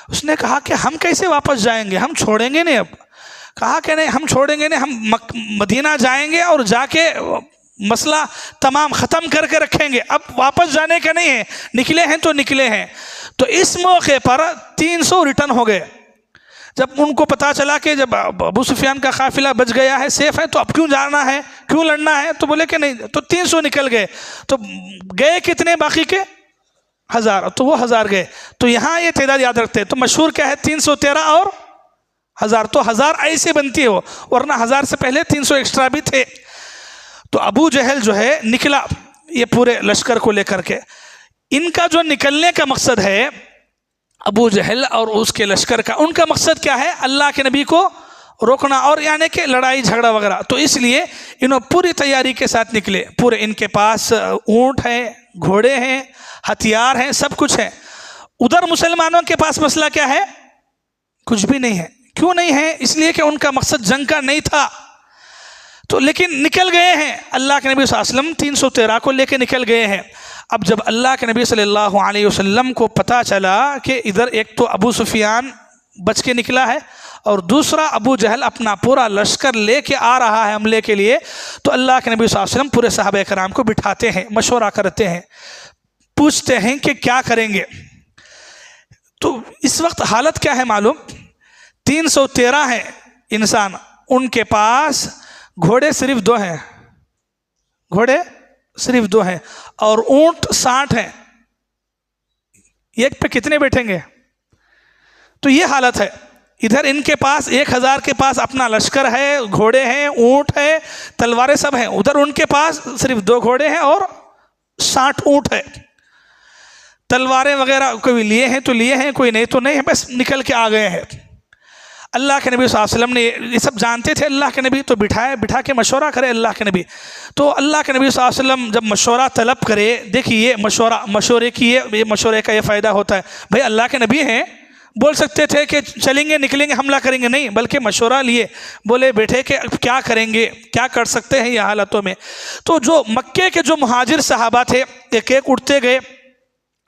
اس نے کہا کہ ہم کیسے واپس جائیں گے، ہم چھوڑیں گے نہیں، اب کہا کہ نہیں ہم چھوڑیں گے نہیں، ہم مدینہ جائیں گے اور جا کے مسئلہ تمام ختم کر کے رکھیں گے، اب واپس جانے کا نہیں ہے، نکلے ہیں تو نکلے ہیں۔ تو اس موقع پر 300 ریٹرن ہو گئے۔ جب ان کو پتا چلا کہ جب ابو سفیان کا قافلہ بچ گیا ہے، سیف ہے، تو اب کیوں جانا ہے، کیوں لڑنا ہے، تو بولے کہ نہیں، تو 300 نکل گئے۔ تو گئے کتنے باقی کے؟ 1000، تو وہ 1000 گئے۔ تو یہاں یہ تعداد یاد رکھتے ہیں، تو مشہور کیا ہے؟ 313 اور 1000، تو 1000 ایسے بنتی ہے وہ، ورنہ 1000 سے پہلے 300 ایکسٹرا بھی تھے۔ تو ابو جہل جو ہے نکلا یہ پورے لشکر کو لے کر کے۔ ان کا جو نکلنے کا مقصد ہے، ابو جہل اور اس کے لشکر کا، ان کا مقصد کیا ہے؟ اللہ کے نبی کو روکنا، اور یعنی کہ لڑائی جھگڑا وغیرہ۔ تو اس لیے انہوں پوری تیاری کے ساتھ نکلے، پورے ان کے پاس اونٹ ہیں، گھوڑے ہیں، ہتھیار ہیں، سب کچھ ہے۔ ادھر مسلمانوں کے پاس مسئلہ کیا ہے؟ کچھ بھی نہیں ہے۔ کیوں نہیں ہے؟ اس لیے کہ ان کا مقصد جنگ کا نہیں تھا۔ تو لیکن نکل گئے ہیں، اللہ کے نبی صلی اللہ علیہ وسلم 313 کو لے کے نکل گئے ہیں۔ اب جب اللہ کے نبی صلی اللہ علیہ وسلم کو پتہ چلا کہ ادھر ایک تو ابو سفیان بچ کے نکلا ہے اور دوسرا ابو جہل اپنا پورا لشکر لے کے آ رہا ہے حملے کے لیے، تو اللہ کے نبی صلی اللہ علیہ وسلم پورے صحابہ کرام کو بٹھاتے ہیں، مشورہ کرتے ہیں، پوچھتے ہیں کہ کیا کریں گے۔ تو اس وقت حالت کیا ہے معلوم؟ 313 ہیں انسان، ان کے پاس گھوڑے صرف 2 ہیں، گھوڑے صرف 2 ہیں، اور اونٹ 60 ہیں۔ ایک پہ کتنے بیٹھیں گے؟ تو یہ حالت ہے۔ ادھر ان کے پاس 1000 کے پاس اپنا لشکر ہے، گھوڑے ہیں، اونٹ ہے، تلواریں سب ہیں، ادھر ان کے پاس صرف 2 گھوڑے ہیں اور 60 اونٹ ہے۔ تلواریں وغیرہ کوئی لیے ہیں تو لیے ہیں، کوئی نہیں تو نہیں ہے، بس نکل کے آ گئے ہیں۔ اللہ کے نبی صلی اللہ علیہ وسلم نے یہ سب جانتے تھے، اللہ کے نبی تو بٹھا کے مشورہ کرے اللہ کے نبی۔ تو اللہ کے نبی صلی اللہ علیہ وسلم جب مشورہ طلب کرے، دیکھیے مشورے کی یہ مشورے کا یہ فائدہ ہوتا ہے، بھائی اللہ کے نبی ہیں، بول سکتے تھے کہ چلیں گے، نکلیں گے، حملہ کریں گے، نہیں، بلکہ مشورہ لیے، بولے بیٹھے کہ کیا کریں گے، کیا کر سکتے ہیں یہ حالتوں میں۔ تو جو مکے کے جو مہاجر صحابہ تھے، ایک ایک اٹھتے گئے،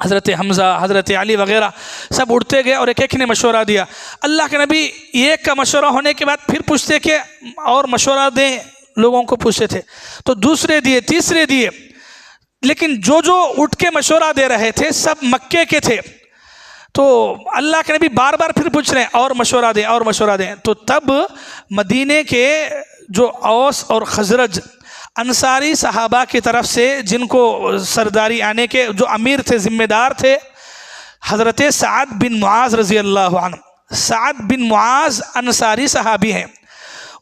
حضرت حمزہ، حضرت علی وغیرہ سب اٹھتے گئے اور ایک ایک نے مشورہ دیا۔ اللہ کے نبی ایک کا مشورہ ہونے کے بعد پھر پوچھتے کہ اور مشورہ دیں، لوگوں کو پوچھتے تھے، تو دوسرے دیے، تیسرے دیے، لیکن جو اٹھ کے مشورہ دے رہے تھے سب مکے کے تھے۔ تو اللہ کے نبی بار بار پھر پوچھ رہے ہیں اور مشورہ دیں، اور مشورہ دیں۔ تو تب مدینے کے جو اوس اور خزرج انصاری صحابہ کی طرف سے، جن کو سرداری آنے کے جو امیر تھے، ذمہ دار تھے، حضرت سعد بن معاذ رضی اللہ عنہ، سعد بن معاذ انصاری صحابی ہیں،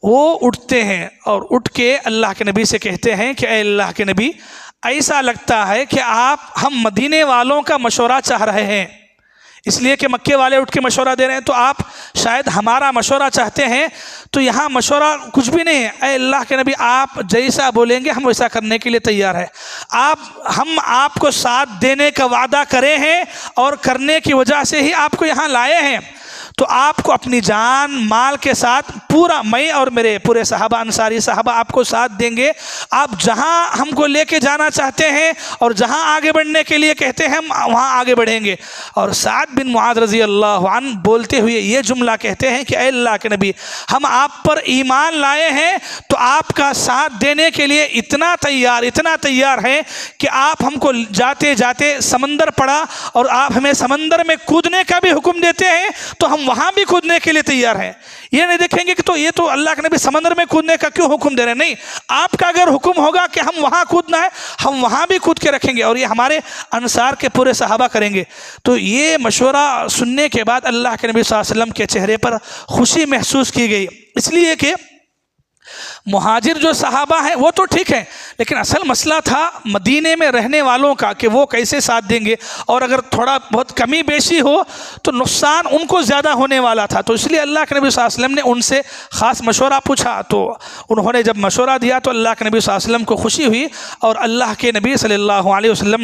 وہ اٹھتے ہیں اور اٹھ کے اللہ کے نبی سے کہتے ہیں کہ اے اللہ کے نبی، ایسا لگتا ہے کہ ہم مدینے والوں کا مشورہ چاہ رہے ہیں، اس لیے کہ مکے والے اٹھ کے مشورہ دے رہے ہیں، تو آپ شاید ہمارا مشورہ چاہتے ہیں، تو یہاں مشورہ کچھ بھی نہیں ہے، اے اللہ کے نبی آپ جیسا بولیں گے ہم ویسا کرنے کے لیے تیار ہے۔ ہم آپ کو ساتھ دینے کا وعدہ کرے ہیں اور کرنے کی وجہ سے ہی آپ کو یہاں لائے ہیں، تو آپ کو اپنی جان مال کے ساتھ پورا، میں اور میرے پورے صحابہ، انصاری صحابہ آپ کو ساتھ دیں گے، آپ جہاں ہم کو لے کے جانا چاہتے ہیں اور جہاں آگے بڑھنے کے لیے کہتے ہیں ہم وہاں آگے بڑھیں گے۔ اور سعد بن معاذ رضی اللہ عنہ بولتے ہوئے یہ جملہ کہتے ہیں کہ اے اللہ کے نبی، ہم آپ پر ایمان لائے ہیں تو آپ کا ساتھ دینے کے لیے اتنا تیار ہیں کہ آپ ہم کو جاتے جاتے سمندر پڑا اور آپ ہمیں سمندر میں کودنے کا بھی حکم دیتے ہیں تو ہم وہاں بھی کودنے کے لیے تیار ہیں۔ یہ نہیں دیکھیں گے کہ یہ تو اللہ کے نبی سمندر میں کودنے کا کیوں حکم دے رہے ہیں، نہیں، آپ کا اگر حکم ہوگا کہ ہم وہاں کودنا ہے، ہم وہاں بھی کود کے رکھیں گے، اور یہ ہمارے انصار کے پورے صحابہ کریں گے۔ تو یہ مشورہ سننے کے بعد اللہ کے نبی صلی اللہ علیہ وسلم کے چہرے پر خوشی محسوس کی گئی، اس لیے کہ مہاجر جو صحابہ ہیں وہ تو ٹھیک ہے، لیکن اصل مسئلہ تھا مدینے میں رہنے والوں کا کہ وہ کیسے ساتھ دیں گے، اور اگر تھوڑا بہت کمی بیشی ہو تو نقصان ان کو زیادہ ہونے والا تھا۔ تو اس لیے اللہ کے نبی صلی اللہ علیہ وسلم نے ان سے خاص مشورہ پوچھا، تو انہوں نے جب مشورہ دیا تو اللہ کے نبی صلی اللہ علیہ وسلم کو خوشی ہوئی، اور اللہ کے نبی صلی اللہ علیہ وسلم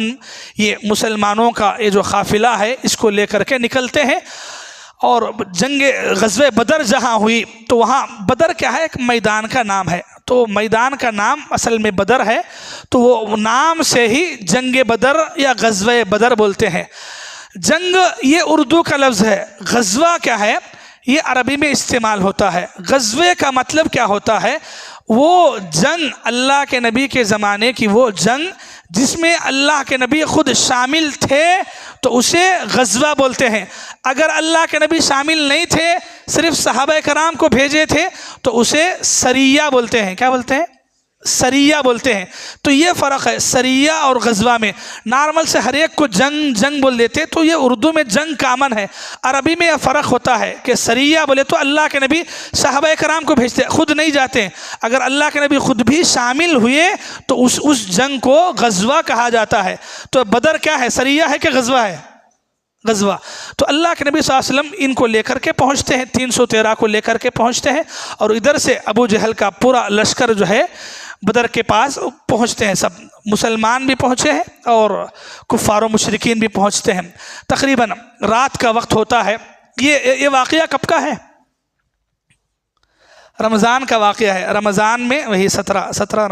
یہ مسلمانوں کا یہ جو قافلہ ہے اس کو لے کر کے نکلتے ہیں۔ اور جنگ غزوہ بدر جہاں ہوئی تو وہاں بدر کیا ہے، ایک میدان کا نام ہے، تو میدان کا نام اصل میں بدر ہے، تو وہ نام سے ہی جنگ بدر یا غزوہ بدر بولتے ہیں۔ جنگ یہ اردو کا لفظ ہے، غزوہ کیا ہے، یہ عربی میں استعمال ہوتا ہے۔ غزوے کا مطلب کیا ہوتا ہے؟ وہ جنگ، اللہ کے نبی کے زمانے کی وہ جنگ جس میں اللہ کے نبی خود شامل تھے تو اسے غزوہ بولتے ہیں۔ اگر اللہ کے نبی شامل نہیں تھے، صرف صحابہ کرام کو بھیجے تھے تو اسے سریہ بولتے ہیں۔ کیا بولتے ہیں؟ سریہ بولتے ہیں۔ تو یہ فرق ہے سریہ اور غزوہ میں۔ نارمل سے ہر ایک کو جنگ بول دیتے، تو یہ اردو میں جنگ کامن ہے، عربی میں یہ فرق ہوتا ہے کہ سریہ بولے تو اللہ کے نبی صحابہ کرام کو بھیجتے، خود نہیں جاتے۔ اگر اللہ کے نبی خود بھی شامل ہوئے تو اس جنگ کو غزوہ کہا جاتا ہے۔ تو بدر کیا ہے؟ سریہ ہے کہ غزوہ ہے؟ غزوہ۔ تو اللہ کے نبی صلی اللہ علیہ وسلم ان کو لے کر کے پہنچتے ہیں، 313 کو لے کر کے پہنچتے ہیں، اور ادھر سے ابو جہل کا پورا لشکر جو ہے بدر کے پاس پہنچتے ہیں۔ سب مسلمان بھی پہنچے ہیں اور کفار و مشرکین بھی پہنچتے ہیں۔ تقریباً رات کا وقت ہوتا ہے۔ یہ واقعہ کب کا ہے؟ رمضان کا واقعہ ہے۔ رمضان میں وہی 17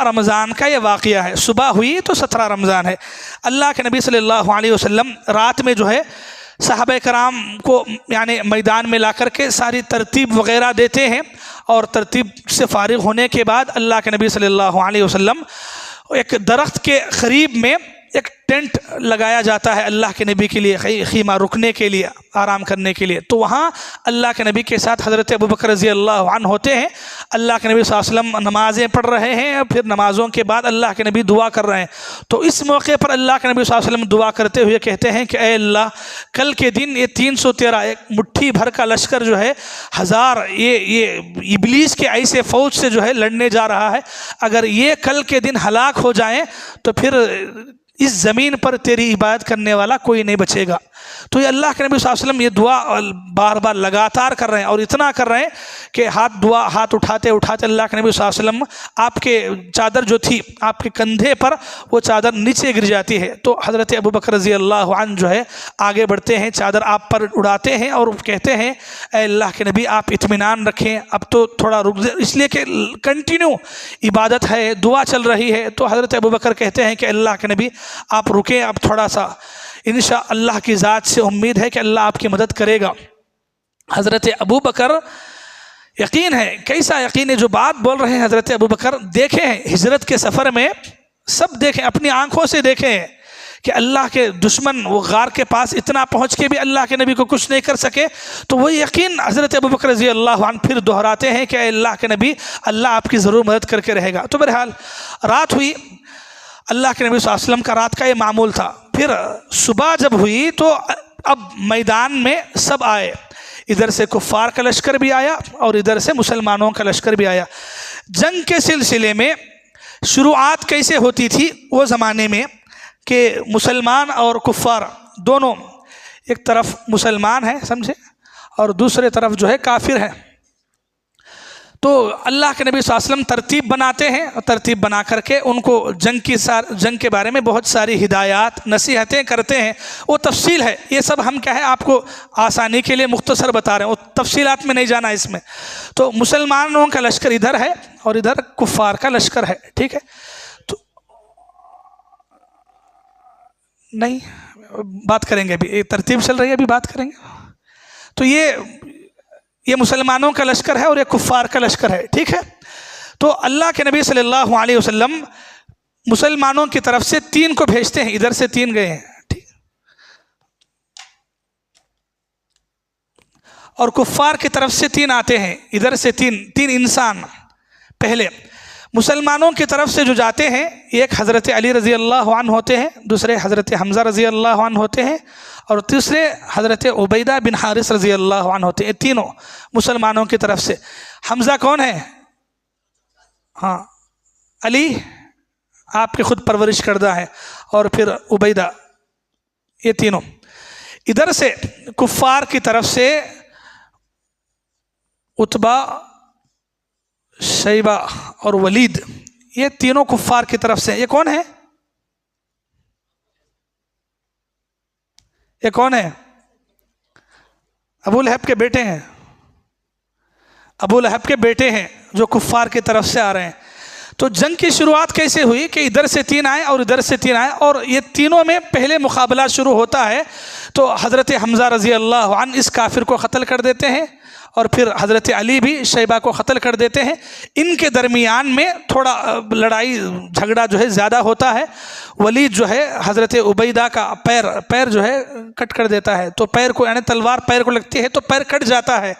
رمضان کا یہ واقعہ ہے۔ صبح ہوئی تو 17 رمضان ہے۔ اللہ کے نبی صلی اللہ علیہ وسلم رات میں جو ہے صحابہ کرام کو یعنی میدان میں لا کر کے ساری ترتیب وغیرہ دیتے ہیں، اور ترتیب سے فارغ ہونے کے بعد اللہ کے نبی صلی اللہ علیہ وسلم ایک درخت کے قریب میں ایک ٹینٹ لگایا جاتا ہے اللہ کے نبی کے لیے، خیمہ رکنے کے لیے، آرام کرنے کے لیے۔ تو وہاں اللہ کے نبی کے ساتھ حضرت ابوبکر رضی اللہ عنہ ہوتے ہیں۔ اللہ کے نبی صلی اللہ علیہ وسلم نمازیں پڑھ رہے ہیں، پھر نمازوں کے بعد اللہ کے نبی دعا کر رہے ہیں۔ تو اس موقع پر اللہ کے نبی صلی اللہ علیہ وسلم دعا کرتے ہوئے کہتے ہیں کہ اے اللہ، کل کے دن یہ 313 ایک مٹھی بھر کا لشکر جو ہے، 1000 یہ ابلیس کے ایسے فوج سے جو ہے لڑنے جا رہا ہے، اگر یہ کل کے دن ہلاک ہو جائیں تو پھر اس زمین پر تیری عبادت کرنے والا کوئی نہیں بچے گا۔ تو یہ اللہ کے نبی صلی اللہ علیہ وسلم یہ دعا بار بار لگاتار کر رہے ہیں، اور اتنا کر رہے ہیں کہ ہاتھ اٹھاتے اللہ کے نبی صلی اللہ علیہ وسلم آپ کے چادر جو تھی آپ کے کندھے پر، وہ چادر نیچے گر جاتی ہے۔ تو حضرت ابوبکر رضی اللہ عنہ جو ہے آگے بڑھتے ہیں، چادر آپ پر اڑاتے ہیں اور کہتے ہیں اے اللہ کے نبی آپ اطمینان رکھیں، اب تو تھوڑا رک جائیں، اس لیے کہ کنٹینیو عبادت ہے، دعا چل رہی ہے۔ تو حضرت ابوبکر کہتے ہیں کہ اللہ کے نبی آپ رکیں، اب تھوڑا سا، انشاء اللہ کی ذات سے امید ہے کہ اللہ آپ کی مدد کرے گا۔ حضرت ابوبکر، یقین ہے، کیسا یقین ہے جو بات بول رہے ہیں حضرت ابوبکر، دیکھیں ہجرت کے سفر میں سب دیکھیں، اپنی آنکھوں سے دیکھیں کہ اللہ کے دشمن وہ غار کے پاس اتنا پہنچ کے بھی اللہ کے نبی کو کچھ نہیں کر سکے، تو وہ یقین حضرت ابوبکر رضی اللہ عنہ پھر دہراتے ہیں کہ اے اللہ کے نبی، اللہ آپ کی ضرور مدد کر کے رہے گا۔ تو بہرحال رات ہوئی، اللہ کے نبی صلی اللہ علیہ وسلم کا رات کا یہ معمول تھا۔ پھر صبح جب ہوئی تو اب میدان میں سب آئے، ادھر سے کفار کا لشکر بھی آیا اور ادھر سے مسلمانوں کا لشکر بھی آیا۔ جنگ کے سلسلے میں شروعات کیسے ہوتی تھی وہ زمانے میں کہ مسلمان اور کفار دونوں، ایک طرف مسلمان ہیں سمجھے، اور دوسرے طرف جو ہے کافر ہیں۔ تو اللہ کے نبی صلی اللہ علیہ وسلم ترتیب بناتے ہیں، اور ترتیب بنا کر کے ان کو جنگ کے بارے میں بہت ساری ہدایات، نصیحتیں کرتے ہیں۔ وہ تفصیل ہے، یہ سب ہم کیا ہے آپ کو آسانی کے لیے مختصر بتا رہے ہیں، وہ تفصیلات میں نہیں جانا اس میں۔ تو مسلمانوں کا لشکر ادھر ہے اور ادھر کفار کا لشکر ہے، ٹھیک ہے۔ تو نہیں بات کریں گے، ابھی یہ ترتیب چل رہی ہے، ابھی بات کریں گے۔ تو یہ مسلمانوں کا لشکر ہے اور یہ کفار کا لشکر ہے، ٹھیک ہے۔ تو اللہ کے نبی صلی اللہ علیہ وسلم مسلمانوں کی طرف سے 3 کو بھیجتے ہیں، ادھر سے 3 گئے ہیں، ٹھیک، اور کفار کی طرف سے 3 آتے ہیں، ادھر سے 3 انسان۔ پہلے مسلمانوں کی طرف سے جو جاتے ہیں، ایک حضرت علی رضی اللہ عنہ ہوتے ہیں، دوسرے حضرت حمزہ رضی اللہ عنہ ہوتے ہیں، اور تیسرے حضرت عبیدہ بن حارث رضی اللہ عنہ ہوتے ہیں۔ تینوں مسلمانوں کی طرف سے۔ حمزہ کون ہے؟ ہاں، علی آپ کے خود پرورش کردہ ہے، اور پھر عبیدہ، یہ تینوں۔ ادھر سے کفار کی طرف سے عتبہ، شیبہ اور ولید، یہ تینوں کفار کی طرف سے۔ یہ کون ہے؟ یہ کون ہے؟ ابو لہب کے بیٹے ہیں، ابو لہب کے بیٹے ہیں جو کفار کی طرف سے آ رہے ہیں۔ تو جنگ کی شروعات کیسے ہوئی کہ ادھر سے 3 آئے اور ادھر سے 3 آئے، اور یہ تینوں میں پہلے مقابلہ شروع ہوتا ہے۔ تو حضرت حمزہ رضی اللہ عنہ اس کافر کو قتل کر دیتے ہیں، اور پھر حضرت علی بھی شیبہ کو قتل کر دیتے ہیں۔ ان کے درمیان میں تھوڑا لڑائی جھگڑا جو ہے زیادہ ہوتا ہے۔ ولید جو ہے حضرت عبیدہ کا پیر جو ہے کٹ کر دیتا ہے، تو پیر کو یعنی تلوار پیر کو لگتی ہے تو پیر کٹ جاتا ہے۔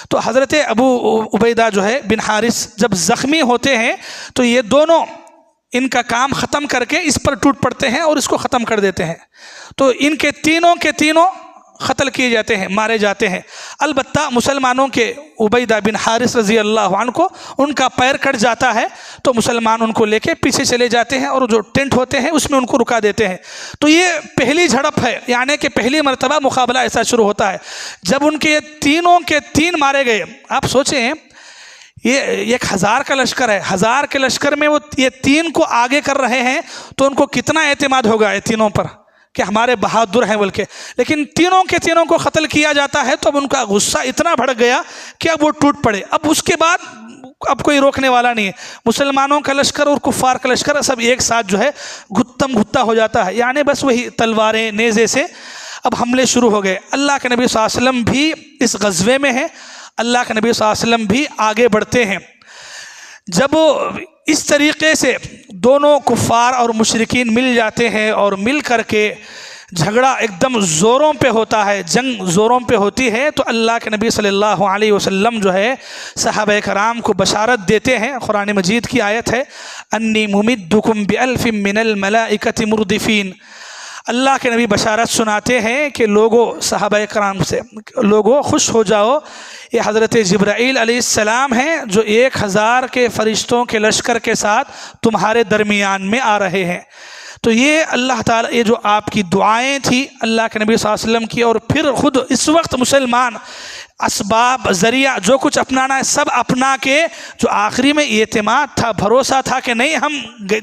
تو حضرت ابو عبیدہ جو ہے بن حارث جب زخمی ہوتے ہیں تو یہ دونوں ان کا کام ختم کر کے اس پر ٹوٹ پڑتے ہیں اور اس کو ختم کر دیتے ہیں۔ تو ان کے تینوں قتل کیے جاتے ہیں، مارے جاتے ہیں۔ البتہ مسلمانوں کے عبیدہ بن حارث رضی اللہ عنہ کو ان کا پیر کٹ جاتا ہے، تو مسلمان ان کو لے کے پیچھے چلے جاتے ہیں اور جو ٹینٹ ہوتے ہیں اس میں ان کو رکا دیتے ہیں۔ تو یہ پہلی جھڑپ ہے، یعنی کہ پہلی مرتبہ مقابلہ ایسا شروع ہوتا ہے جب ان کے تینوں کے تین مارے گئے۔ آپ سوچیں یہ 1000 کا لشکر ہے، 1000 کے لشکر میں وہ یہ 3 کو آگے کر رہے ہیں، تو ان کو کتنا اعتماد ہوگا یہ تینوں پر کہ ہمارے بہادر ہیں بول کے، لیکن تینوں کے تینوں کو قتل کیا جاتا ہے تو اب ان کا غصہ اتنا بڑھ گیا کہ اب وہ ٹوٹ پڑے۔ اب اس کے بعد اب کوئی روکنے والا نہیں ہے، مسلمانوں کا لشکر اور کفار کا لشکر سب ایک ساتھ جو ہے گھتم گھتا ہو جاتا ہے، یعنی بس وہی تلواریں نیزے سے اب حملے شروع ہو گئے۔ اللہ کے نبی صلی اللہ علیہ وسلم بھی اس غزوے میں ہیں، اللہ کے نبی صلی اللہ علیہ وسلم بھی آگے بڑھتے ہیں۔ جب اس طریقے سے دونوں کفار اور مشرکین مل جاتے ہیں اور مل کر کے جھگڑا ایک دم زوروں پہ ہوتا ہے، جنگ زوروں پہ ہوتی ہے، تو اللہ کے نبی صلی اللہ علیہ وسلم جو ہے صحابہ کرام کو بشارت دیتے ہیں۔ قرآن مجید کی آیت ہے انی ممدکم بألف من الملائکۃ مردفین۔ اللہ کے نبی بشارت سناتے ہیں کہ لوگوں، صحابہ کرام سے لوگوں خوش ہو جاؤ، یہ حضرت جبرائیل علیہ السلام ہیں جو 1000 کے فرشتوں کے لشکر کے ساتھ تمہارے درمیان میں آ رہے ہیں۔ تو یہ اللہ تعالیٰ، یہ جو آپ کی دعائیں تھیں اللہ کے نبی صلی اللہ علیہ وسلم کی، اور پھر خود اس وقت مسلمان اسباب ذریعہ جو کچھ اپنانا ہے سب اپنا کے، جو آخری میں اعتماد تھا، بھروسہ تھا کہ نہیں ہم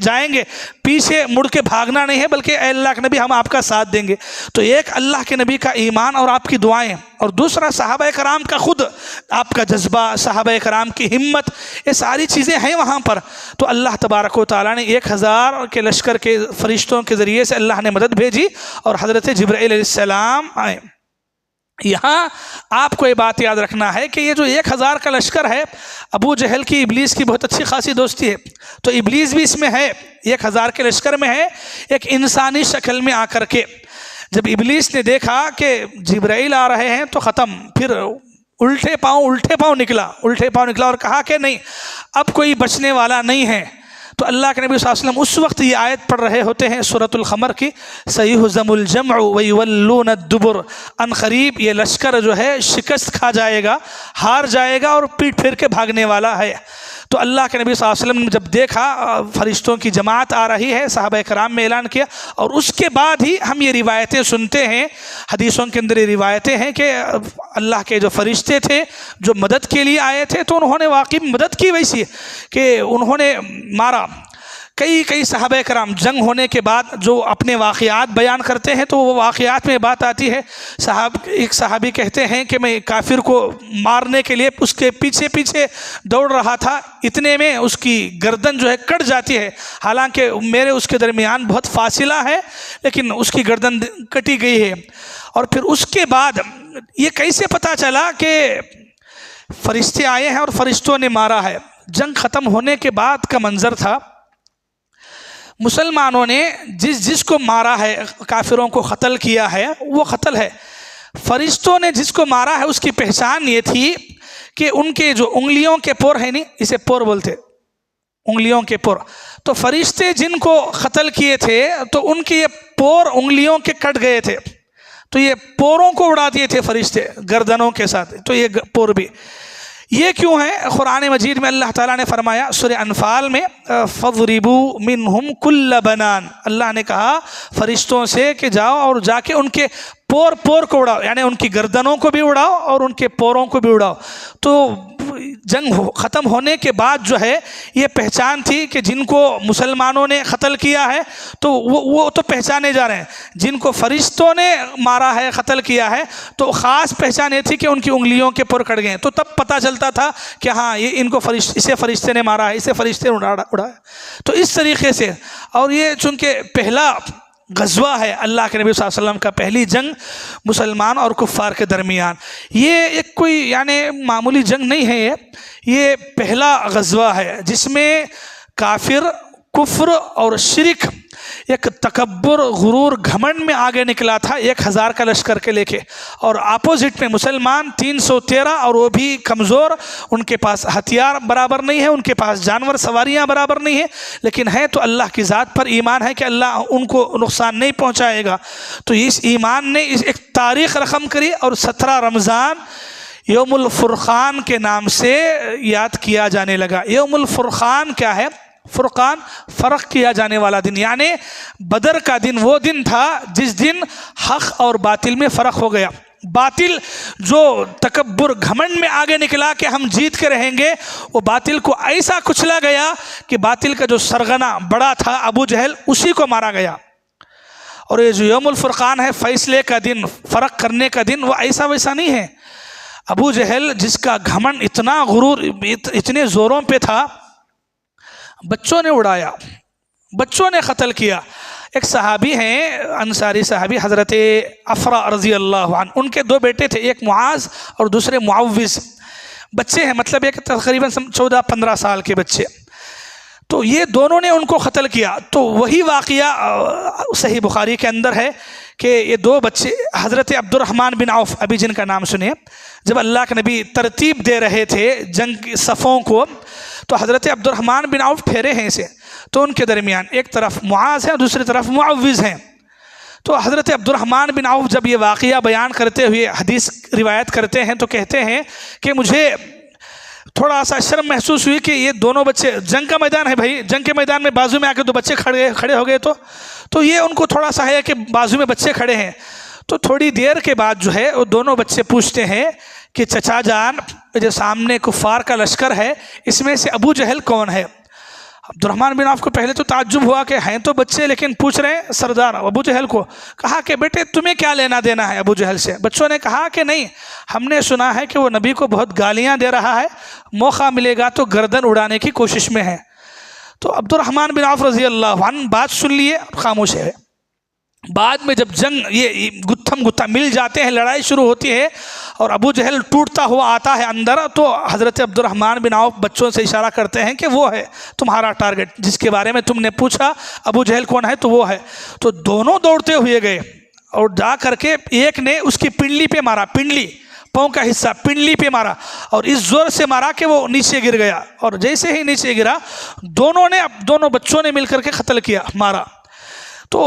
جائیں گے، پیچھے مڑ کے بھاگنا نہیں ہے، بلکہ اے اللہ کے نبی ہم آپ کا ساتھ دیں گے۔ تو ایک اللہ کے نبی کا ایمان اور آپ کی دعائیں، اور دوسرا صحابہ کرام کا خود آپ کا جذبہ، صحابہ کرام کی ہمت، یہ ساری چیزیں ہیں وہاں پر۔ تو اللہ تبارک و تعالیٰ نے 1000 کے لشکر کے فرشتوں کے ذریعے سے اللہ نے مدد بھیجی اور حضرت جبرائیل علیہ السلام آئے۔ یہاں آپ کو یہ بات یاد رکھنا ہے کہ یہ جو 1000 کا لشکر ہے، ابو جہل کی ابلیس کی بہت اچھی خاصی دوستی ہے، تو ابلیس بھی اس میں ہے، 1000 کے لشکر میں ہے، ایک انسانی شکل میں آ کر کے۔ جب ابلیس نے دیکھا کہ جبرائیل آ رہے ہیں تو ختم، پھر الٹے پاؤں نکلا اور کہا کہ نہیں، اب کوئی بچنے والا نہیں ہے۔ تو اللہ کے نبی صلی اللہ علیہ وسلم اس وقت یہ آیت پڑھ رہے ہوتے ہیں سورۃ القمر کی، سیہزم الجمع ویولون الدبر، ان قریب یہ لشکر جو ہے شکست کھا جائے گا، ہار جائے گا اور پیٹ پھیر کے بھاگنے والا ہے۔ تو اللہ کے نبی صلی اللہ علیہ وسلم نے جب دیکھا فرشتوں کی جماعت آ رہی ہے، صحابہ کرام میں اعلان کیا، اور اس کے بعد ہی ہم یہ روایتیں سنتے ہیں، حدیثوں کے اندر یہ روایتیں ہیں کہ اللہ کے جو فرشتے تھے جو مدد کے لیے آئے تھے تو انہوں نے واقعی مدد کی، ویسی کہ انہوں نے مارا۔ کئی صحابہ کرام جنگ ہونے کے بعد جو اپنے واقعات بیان کرتے ہیں تو وہ واقعات میں بات آتی ہے، ایک صحابی کہتے ہیں کہ میں کافر کو مارنے کے لیے اس کے پیچھے دوڑ رہا تھا، اتنے میں اس کی گردن جو ہے کٹ جاتی ہے، حالانکہ میرے اس کے درمیان بہت فاصلہ ہے لیکن اس کی گردن کٹی گئی ہے۔ اور پھر اس کے بعد یہ کیسے پتہ چلا کہ فرشتے آئے ہیں اور فرشتوں نے مارا ہے؟ جنگ ختم ہونے کے بعد کا منظر تھا، مسلمانوں نے جس کو مارا ہے، کافروں کو قتل کیا ہے، وہ قتل ہے۔ فرشتوں نے جس کو مارا ہے اس کی پہچان یہ تھی کہ ان کے جو انگلیوں کے پور ہیں، نہیں اسے پور بولتے، انگلیوں کے پور، تو فرشتے جن کو قتل کیے تھے تو ان کے یہ پور انگلیوں کے کٹ گئے تھے، تو یہ پوروں کو اڑا دیے تھے فرشتے گردنوں کے ساتھ، تو یہ پور بھی یہ کیوں ہے؟ قرآن مجید میں اللہ تعالیٰ نے فرمایا سورہ انفال میں فَضْرِبُوا مِنْهُمْ كُلَّ بَنَانٍ، اللہ نے کہا فرشتوں سے کہ جاؤ اور جا کے ان کے پور کو اڑاؤ، یعنی ان کی گردنوں کو بھی اڑاؤ اور ان کے پوروں کو بھی اڑاؤ۔ تو جنگ ختم ہونے کے بعد جو ہے یہ پہچان تھی کہ جن کو مسلمانوں نے قتل کیا ہے تو وہ تو پہچانے جا رہے ہیں، جن کو فرشتوں نے مارا ہے، قتل کیا ہے، تو خاص پہچان یہ تھی کہ ان کی انگلیوں کے پر کٹ گئے، تو تب پتہ چلتا تھا کہ ہاں یہ ان کو اسے فرشتے نے مارا ہے، اسے فرشتے نے اڑایا۔ تو اس طریقے سے، اور یہ چونکہ پہلا غزوہ ہے اللہ کے نبی صلی اللہ علیہ وسلم کا، پہلی جنگ مسلمان اور کفار کے درمیان۔ یہ ایک کوئی یعنی معمولی جنگ نہیں ہے، یہ پہلا غزوہ ہے جس میں کافر، کفر اور شرک ایک تکبر، غرور، گھمنڈ میں آگے نکلا تھا 1000 کا لشکر کے لے کے، اور اپوزٹ میں مسلمان 313 اور وہ بھی کمزور، ان کے پاس ہتھیار برابر نہیں ہے، ان کے پاس جانور سواریاں برابر نہیں ہیں، لیکن ہے تو اللہ کی ذات پر ایمان ہے کہ اللہ ان کو نقصان نہیں پہنچائے گا۔ تو اس ایمان نے ایک تاریخ رقم کری، اور 17 رمضان یوم الفرقان کے نام سے یاد کیا جانے لگا۔ یوم الفرقان کیا ہے؟ فرقان، فرق کیا جانے والا دن، یعنی بدر کا دن وہ دن تھا جس دن حق اور باطل میں فرق ہو گیا۔ باطل جو تکبر، گھمنڈ میں آگے نکلا کہ ہم جیت کے رہیں گے، وہ باطل کو ایسا کچلا گیا کہ باطل کا جو سرغنہ بڑا تھا ابو جہل، اسی کو مارا گیا۔ اور یہ جو یوم الفرقان ہے، فیصلے کا دن، فرق کرنے کا دن، وہ ایسا ویسا نہیں ہے۔ ابو جہل جس کا گھمنڈ، اتنا غرور، اتنے زوروں پہ تھا، بچوں نے اڑایا، بچوں نے قتل کیا۔ ایک صحابی ہیں، انصاری صحابی، حضرت افرا رضی اللہ عنہ، ان کے 2 بیٹے تھے، ایک معاذ اور دوسرے معوذ، بچے ہیں، مطلب ایک تقریباً 14-15 سال کے بچے، تو یہ دونوں نے ان کو قتل کیا۔ تو وہی واقعہ صحیح بخاری کے اندر ہے کہ یہ 2 بچے حضرت عبد الرحمن بن عوف، ابھی جن کا نام سنے، جب اللہ کے نبی ترتیب دے رہے تھے جنگ کی صفوں کو، تو حضرت عبد الرحمن بن عوف ٹھہرے ہیں اسے، تو ان کے درمیان ایک طرف معاذ ہے، دوسری طرف معوذ ہیں۔ تو حضرت عبد الرحمن بن عوف جب یہ واقعہ بیان کرتے ہوئے حدیث روایت کرتے ہیں تو کہتے ہیں کہ مجھے تھوڑا سا شرم محسوس ہوئی کہ یہ دونوں بچے، جنگ کا میدان ہے بھائی، جنگ کے میدان میں بازو میں آ کے 2 بچے کھڑے ہو گئے، تو یہ ان کو تھوڑا سا ہے کہ بازو میں بچے کھڑے ہیں۔ تو تھوڑی دیر کے بعد جو ہے وہ دونوں بچے پوچھتے ہیں کہ چچا جان، جو سامنے کفار کا لشکر ہے، اس میں سے ابو جہل کون ہے؟ عبد الرحمن بن عوف کو پہلے تو تعجب ہوا کہ ہیں تو بچے لیکن پوچھ رہے ہیں سردار ابو جہل کو۔ کہا کہ بیٹے تمہیں کیا لینا دینا ہے ابو جہل سے؟ بچوں نے کہا کہ نہیں، ہم نے سنا ہے کہ وہ نبی کو بہت گالیاں دے رہا ہے، موقع ملے گا تو گردن اڑانے کی کوشش میں ہے۔ تو عبد الرحمن بن عوف رضی اللہ عنہ بات سن لیے، خاموش ہے۔ بعد میں جب جنگ یہ گتھم مل جاتے ہیں، لڑائی شروع ہوتی ہے اور ابو جہل ٹوٹتا ہوا آتا ہے اندر، تو حضرت عبد الرحمن بن عوف بچوں سے اشارہ کرتے ہیں کہ وہ ہے تمہارا ٹارگٹ، جس کے بارے میں تم نے پوچھا ابو جہل کون ہے، تو وہ ہے۔ تو دونوں دوڑتے ہوئے گئے اور جا کر کے ایک نے اس کی پنڈلی پہ مارا، پنڈلی، پاؤں کا حصہ پنڈلی پہ مارا، اور اس زور سے مارا کہ وہ نیچے گر گیا، اور جیسے ہی نیچے گرا دونوں بچوں نے مل کر کے قتل کیا، مارا۔ تو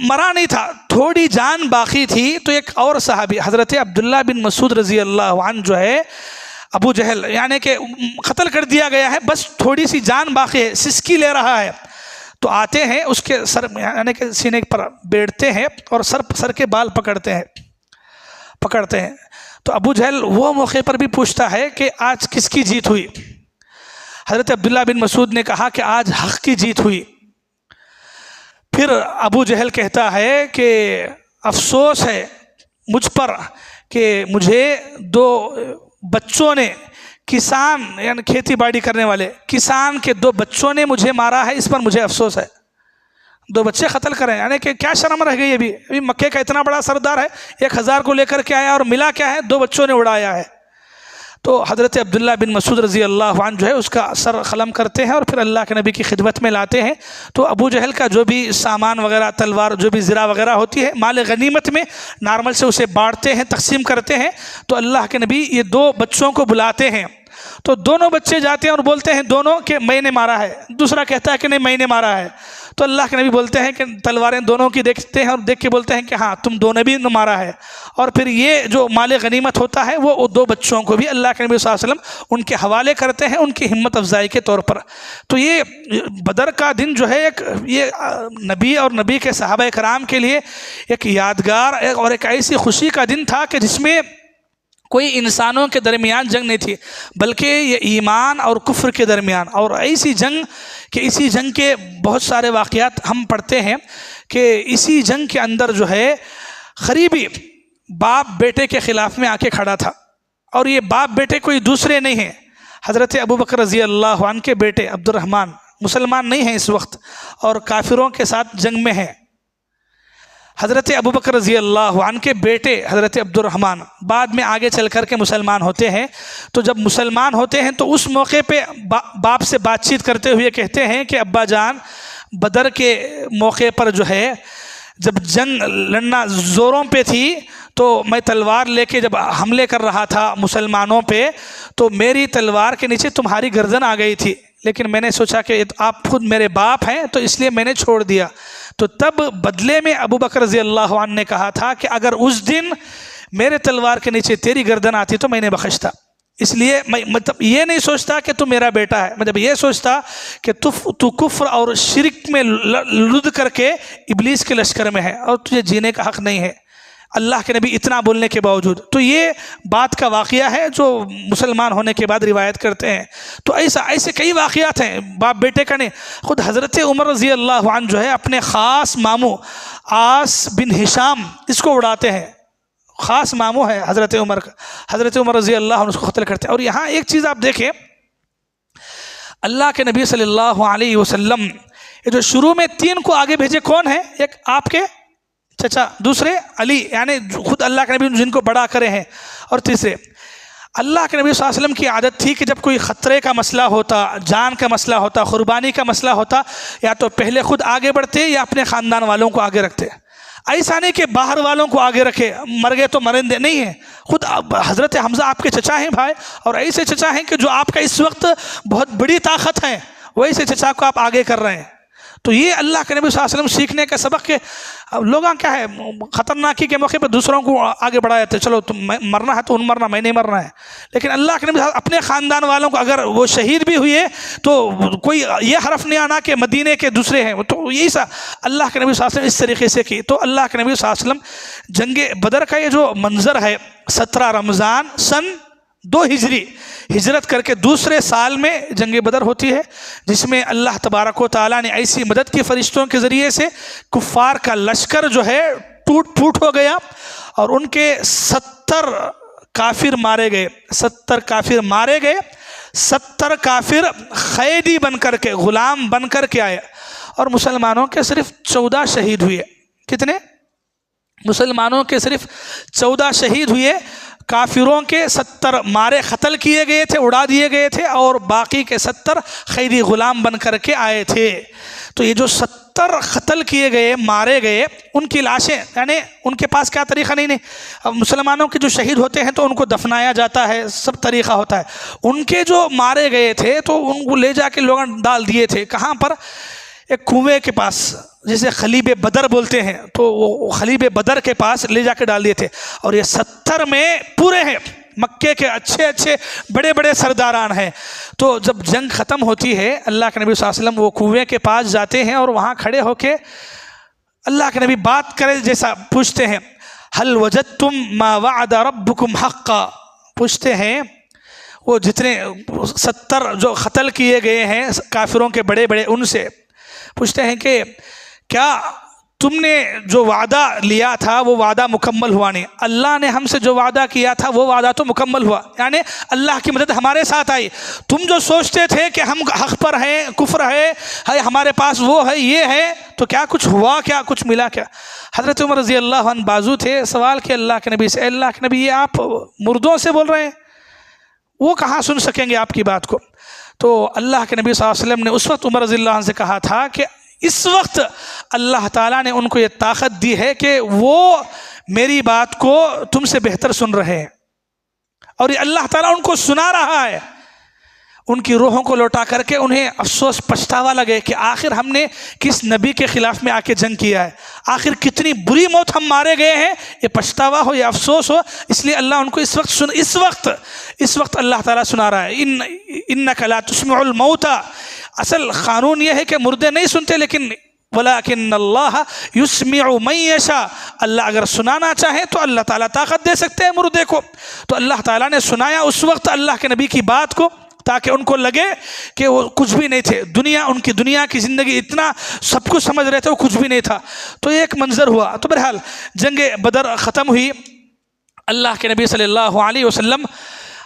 مرا نہیں تھا، تھوڑی جان باقی تھی، تو ایک اور صحابی حضرت عبداللہ بن مسعود رضی اللہ عنہ جو ہے، ابو جہل یعنی کہ قتل کر دیا گیا ہے، بس تھوڑی سی جان باقی ہے، سسکی لے رہا ہے، تو آتے ہیں اس کے سر یعنی کہ سینے پر بیٹھتے ہیں اور سر کے بال پکڑتے ہیں۔ تو ابو جہل وہ موقع پر بھی پوچھتا ہے کہ آج کس کی جیت ہوئی؟ حضرت عبداللہ بن مسعود نے کہا کہ آج حق کی جیت ہوئی۔ پھر ابو جہل کہتا ہے کہ افسوس ہے مجھ پر کہ مجھے 2 بچوں نے، کسان یعنی کھیتی باڑی کرنے والے کسان کے 2 بچوں نے مجھے مارا ہے، اس پر مجھے افسوس ہے۔ 2 بچے قتل کریں، یعنی کہ کیا شرم رہ گئی؟ ابھی مکے کا اتنا بڑا سردار ہے، 1000 کو لے کر کے آیا اور ملا کیا ہے؟ 2 بچوں نے اڑایا ہے۔ تو حضرت عبداللہ بن مسعود رضی اللہ عنہ جو ہے اس کا سر قلم کرتے ہیں اور پھر اللہ کے نبی کی خدمت میں لاتے ہیں۔ تو ابو جہل کا جو بھی سامان وغیرہ، تلوار، جو بھی زرہ وغیرہ ہوتی ہے، مال غنیمت میں نارمل سے اسے بانٹتے ہیں، تقسیم کرتے ہیں۔ تو اللہ کے نبی یہ 2 بچوں کو بلاتے ہیں، تو دونوں بچے جاتے ہیں اور بولتے ہیں دونوں کہ میں نے مارا ہے، دوسرا کہتا ہے کہ نہیں میں نے مارا ہے۔ تو اللہ کے نبی بولتے ہیں کہ تلواریں دونوں کی دیکھتے ہیں اور دیکھ کے بولتے ہیں کہ ہاں تم دونوں بھی مارا ہے، اور پھر یہ جو مال غنیمت ہوتا ہے وہ 2 بچوں کو بھی اللہ کے نبی صلی اللہ علیہ وسلم ان کے حوالے کرتے ہیں، ان کی ہمت افزائی کے طور پر۔ تو یہ بدر کا دن جو ہے یہ نبی اور نبی کے صحابہ کرام کے لیے ایک یادگار اور ایک ایسی خوشی کا دن تھا کہ جس میں کوئی انسانوں کے درمیان جنگ نہیں تھی، بلکہ یہ ایمان اور کفر کے درمیان، اور ایسی جنگ کہ اسی جنگ کے بہت سارے واقعات ہم پڑھتے ہیں کہ اسی جنگ کے اندر جو ہے قریبی باپ بیٹے کے خلاف میں آ کے کھڑا تھا، اور یہ باپ بیٹے کوئی دوسرے نہیں ہیں، حضرت ابوبکر رضی اللہ عنہ کے بیٹے عبد الرحمن، مسلمان نہیں ہیں اس وقت اور کافروں کے ساتھ جنگ میں ہیں، حضرت ابو بکر رضی اللہ عنہ کے بیٹے حضرت عبد الرحمن بعد میں آگے چل کر کے مسلمان ہوتے ہیں. تو جب مسلمان ہوتے ہیں تو اس موقع پہ باپ سے بات چیت کرتے ہوئے کہتے ہیں کہ ابا جان، بدر کے موقع پر جو ہے جب جنگ لڑنا زوروں پہ تھی تو میں تلوار لے کے جب حملے کر رہا تھا مسلمانوں پہ تو میری تلوار کے نیچے تمہاری گردن آ گئی تھی، لیکن میں نے سوچا کہ آپ خود میرے باپ ہیں تو اس لیے میں نے چھوڑ دیا. تو تب بدلے میں ابو بکر رضی اللہ عنہ نے کہا تھا کہ اگر اس دن میرے تلوار کے نیچے تیری گردن آتی تو میں نے بخشتا. اس لیے میں مطلب یہ نہیں سوچتا کہ تو میرا بیٹا ہے، مطلب یہ سوچتا کہ تو کفر اور شرک میں لد کر کے ابلیس کے لشکر میں ہے اور تجھے جینے کا حق نہیں ہے، اللہ کے نبی اتنا بولنے کے باوجود. تو یہ بات کا واقعہ ہے جو مسلمان ہونے کے بعد روایت کرتے ہیں. تو ایسے کئی واقعات ہیں باپ بیٹے کا نہیں. خود حضرت عمر رضی اللہ عنہ جو ہے اپنے خاص ماموں عاص بن ہشام اس کو اڑاتے ہیں، خاص ماموں ہے حضرت عمر کا. حضرت عمر رضی اللہ عنہ اس کو قتل کرتے ہیں. اور یہاں ایک چیز آپ دیکھیں، اللہ کے نبی صلی اللہ علیہ وسلم یہ جو شروع میں 3 کو آگے بھیجے کون ہیں؟ ایک آپ کے چچا، دوسرے علی یعنی خود اللہ کے نبی جن کو بڑا کرے ہیں، اور تیسرے اللہ کے نبی صلی اللہ علیہ وسلم کی عادت تھی کہ جب کوئی خطرے کا مسئلہ ہوتا، جان کا مسئلہ ہوتا، قربانی کا مسئلہ ہوتا، یا تو پہلے خود آگے بڑھتے یا اپنے خاندان والوں کو آگے رکھتے. ایسا نہیں کہ باہر والوں کو آگے رکھے، مر گئے تو مرندے نہیں ہیں. خود حضرت حمزہ آپ کے چچا ہیں بھائی، اور ایسے چچا ہیں کہ جو آپ کا اس وقت بہت بڑی طاقت ہے، ویسے چچا کو آپ آگے کر رہے ہیں. تو یہ اللہ کے نبی صلی اللہ علیہ وسلم سیکھنے کا سبق کہ لوگاں کیا ہے خطرناکی کے موقع پہ دوسروں کو آگے بڑھایا تھے، چلو تم مرنا ہے تو ان مرنا، میں نہیں مرنا ہے. لیکن اللہ کے نبی اپنے خاندان والوں کو اگر وہ شہید بھی ہوئے تو کوئی یہ حرف نہیں آنا کہ مدینے کے دوسرے ہیں. تو یہی سا اللہ کے نبی صلی اللہ علیہ وسلم اس طریقے سے کی. تو اللہ کے نبی صلی اللہ علیہ وسلم جنگ بدر کا یہ جو منظر ہے 17 رمضان سن 2 ہجری ہجرت کر کے دوسرے سال میں جنگ بدر ہوتی ہے، جس میں اللہ تبارک و تعالیٰ نے ایسی مدد کی فرشتوں کے ذریعے سے کفار کا لشکر جو ہے ٹوٹ پھوٹ ہو گیا اور ان کے 70 کافر مارے گئے. 70 کافر مارے گئے، 70 کافر قیدی بن کر کے، غلام بن کر کے آئے، اور مسلمانوں کے صرف 14 شہید ہوئے. کتنے؟ مسلمانوں کے صرف 14 شہید ہوئے، کافروں کے 70 مارے قتل کیے گئے تھے، اڑا دیے گئے تھے، اور باقی کے 70 قیدی غلام بن کر کے آئے تھے. تو یہ جو 70 قتل کیے گئے، مارے گئے، ان کی لاشیں یعنی ان کے پاس کیا طریقہ نہیں. اب مسلمانوں کے جو شہید ہوتے ہیں تو ان کو دفنایا جاتا ہے، سب طریقہ ہوتا ہے. ان کے جو مارے گئے تھے تو ان کو لے جا کے لوگوں ڈال دیے تھے. کہاں پر؟ ایک کنویں کے پاس، جسے خلیب بدر بولتے ہیں، تو وہ خلیب بدر کے پاس لے جا کے ڈال دیے تھے. اور یہ 70 میں پورے ہیں، مکے کے اچھے بڑے بڑے سرداران ہیں. تو جب جنگ ختم ہوتی ہے، اللہ کے نبی صلی اللہ علیہ وسلم وہ کنویں کے پاس جاتے ہیں اور وہاں کھڑے ہو کے اللہ کے نبی بات کرے جیسا پوچھتے ہیں، هل وجدتم ما وعد ربكم حقا. پوچھتے ہیں وہ جتنے 70 جو قتل کیے گئے ہیں کافروں کے بڑے بڑے، ان سے پوچھتے ہیں کہ کیا تم نے جو وعدہ لیا تھا وہ وعدہ مکمل ہوا نہیں؟ اللہ نے ہم سے جو وعدہ کیا تھا وہ وعدہ تو مکمل ہوا، یعنی اللہ کی مدد ہمارے ساتھ آئی. تم جو سوچتے تھے کہ ہم حق پر ہیں، کفر ہے ہمارے پاس، وہ ہے، یہ ہے، تو کیا کچھ ہوا؟ کیا کچھ ملا؟ کیا؟ حضرت عمر رضی اللہ عنہ بازو تھے، سوال کیا اللہ کے نبی سے، اللہ کے نبی یہ آپ مردوں سے بول رہے ہیں، وہ کہاں سن سکیں گے آپ کی بات کو؟ تو اللہ کے نبی صلی اللہ علیہ وسلم نے اس وقت عمر رضی اللہ عنہ سے کہا تھا کہ اس وقت اللہ تعالیٰ نے ان کو یہ طاقت دی ہے کہ وہ میری بات کو تم سے بہتر سن رہے ہیں، اور یہ اللہ تعالیٰ ان کو سنا رہا ہے. ان کی روحوں کو لوٹا کر کے انہیں افسوس پچھتاوا لگے کہ آخر ہم نے کس نبی کے خلاف میں آ کے جنگ کیا ہے، آخر کتنی بری موت ہم مارے گئے ہیں. یہ پچھتاوا ہو، یہ افسوس ہو، اس لیے اللہ ان کو اس وقت اللہ تعالیٰ سنا رہا ہے. انک لا تسمع الموتى. اصل قانون یہ ہے کہ مردے نہیں سنتے، لیکن ولیکن اللہ یسمع من یشاء. اللہ اگر سنانا چاہے تو اللہ تعالیٰ طاقت دے سکتے ہیں مردے کو. تو اللہ تعالیٰ نے سنایا اس وقت اللہ کے نبی کی بات کو، تاکہ ان کو لگے کہ وہ کچھ بھی نہیں تھے. ان کی دنیا کی زندگی اتنا سب کچھ سمجھ رہے تھے، وہ کچھ بھی نہیں تھا. تو یہ ایک منظر ہوا. تو بہرحال جنگ بدر ختم ہوئی. اللہ کے نبی صلی اللہ علیہ وسلم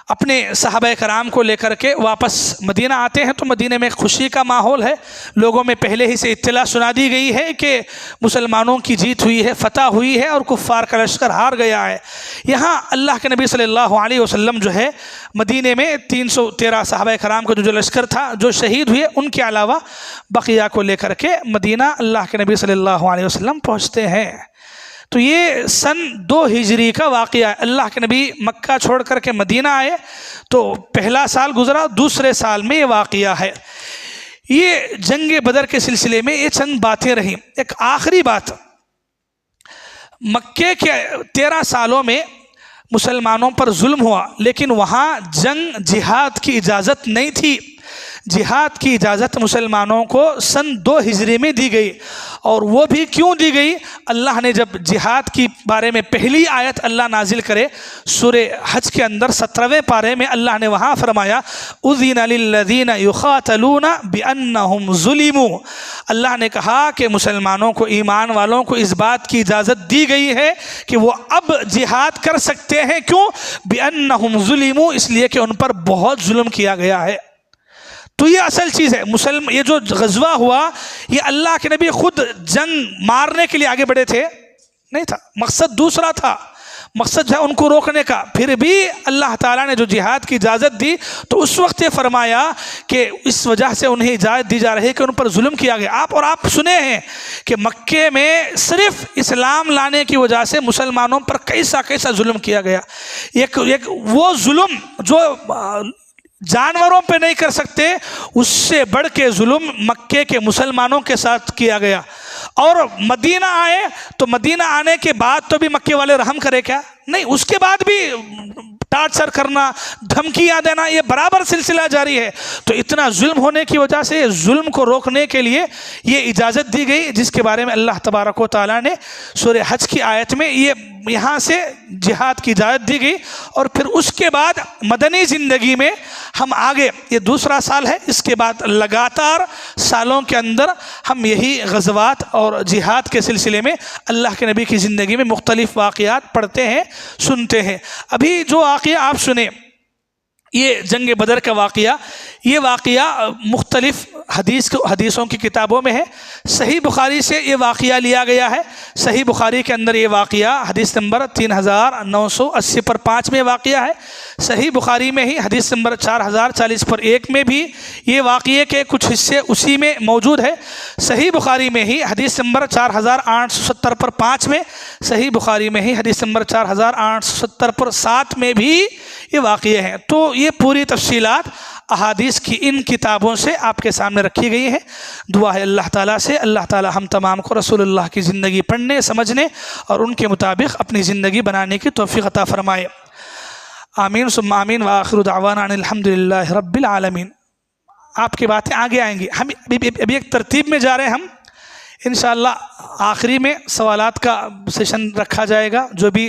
اپنے صحابہ کرام کو لے کر کے واپس مدینہ آتے ہیں تو مدینہ میں خوشی کا ماحول ہے. لوگوں میں پہلے ہی سے اطلاع سنا دی گئی ہے کہ مسلمانوں کی جیت ہوئی ہے، فتح ہوئی ہے اور کفار کا لشکر ہار گیا ہے. یہاں اللہ کے نبی صلی اللہ علیہ وسلم جو ہے مدینہ میں 313 صحابہ کرام کا جو لشکر تھا جو شہید ہوئے، ان کے علاوہ بقیہ کو لے کر کے مدینہ اللہ کے نبی صلی اللہ علیہ وسلم پہنچتے ہیں. تو یہ سن 2 ہجری کا واقعہ ہے. اللہ کے نبی مکہ چھوڑ کر کے مدینہ آئے تو پہلا سال گزرا، دوسرے سال میں یہ واقعہ ہے. یہ جنگ بدر کے سلسلے میں یہ چند باتیں رہیں. ایک آخری بات، مکے کے 13 سالوں میں مسلمانوں پر ظلم ہوا، لیکن وہاں جنگ جہاد کی اجازت نہیں تھی. جہاد کی اجازت مسلمانوں کو سن 2 ہجری میں دی گئی. اور وہ بھی کیوں دی گئی؟ اللہ نے جب جہاد کی بارے میں پہلی آیت اللہ نازل کرے سورہ حج کے اندر 17ویں پارے میں اللہ نے وہاں فرمایا اذن للذین یقاتلون بانہم ظلموا. اللہ نے کہا کہ مسلمانوں کو، ایمان والوں کو اس بات کی اجازت دی گئی ہے کہ وہ اب جہاد کر سکتے ہیں. کیوں؟ بانہم ظلموا، اس لیے کہ ان پر بہت ظلم کیا گیا ہے. تو یہ اصل چیز ہے. یہ جو غزوہ ہوا یہ اللہ کے نبی خود جنگ مارنے کے لیے آگے بڑھے تھے نہیں تھا، مقصد دوسرا تھا. مقصد ہے ان کو روکنے کا. پھر بھی اللہ تعالیٰ نے جو جہاد کی اجازت دی تو اس وقت یہ فرمایا کہ اس وجہ سے انہیں اجازت دی جا رہی ہے کہ ان پر ظلم کیا گیا. آپ سنے ہیں کہ مکے میں صرف اسلام لانے کی وجہ سے مسلمانوں پر کیسا ظلم کیا گیا. ایک وہ ظلم جو جانوروں پہ نہیں کر سکتے، اس سے بڑھ کے ظلم مکے کے مسلمانوں کے ساتھ کیا گیا. اور مدینہ آئے تو مدینہ آنے کے بعد تو بھی مکے والے رحم کرے کیا؟ نہیں، اس کے بعد بھی ٹارچر کرنا، دھمکیاں دینا، یہ برابر سلسلہ جاری ہے. تو اتنا ظلم ہونے کی وجہ سے ظلم کو روکنے کے لیے یہ اجازت دی گئی، جس کے بارے میں اللہ تبارک و تعالیٰ نے سورہ حج کی آیت میں یہاں سے جہاد کی اجازت دی گئی. اور پھر اس کے بعد مدنی زندگی میں ہم آگے، یہ دوسرا سال ہے، اس کے بعد لگاتار سالوں کے اندر ہم یہی غزوات اور جہاد کے سلسلے میں اللہ کے نبی کی زندگی میں مختلف واقعات پڑھتے ہیں، سنتے ہیں. ابھی جو واقعہ آپ سنیں یہ جنگ بدر کا واقعہ، یہ واقعہ مختلف حدیثوں کی کتابوں میں ہے. صحیح بخاری سے یہ واقعہ لیا گیا ہے. صحیح بخاری کے اندر یہ واقعہ حدیث نمبر 3980 پر 5 میں واقعہ ہے. صحیح بخاری میں ہی حدیث نمبر 4040 پر 1 میں بھی یہ واقعے کے کچھ حصے اسی میں موجود ہے. صحیح بخاری میں ہی حدیث نمبر 4870 پر 5 میں، صحیح بخاری میں ہی حدیث نمبر 4870 پر 7 میں بھی یہ واقعے ہیں. تو یہ پوری تفصیلات احادیث کی ان کتابوں سے آپ کے سامنے رکھی گئی ہیں. دعا ہے اللہ تعالیٰ سے، اللہ تعالیٰ ہم تمام کو رسول اللہ کی زندگی پڑھنے، سمجھنے اور ان کے مطابق اپنی زندگی بنانے کی توفیق عطا فرمائے. آمین ثم آمین. وآخر دعوانا ان الحمدللہ رب العالمین. آپ کی باتیں آگے آئیں گی. ہم ابھی ایک ترتیب میں جا رہے ہیں. ہم انشاءاللہ آخری میں سوالات کا سیشن رکھا جائے گا. جو بھی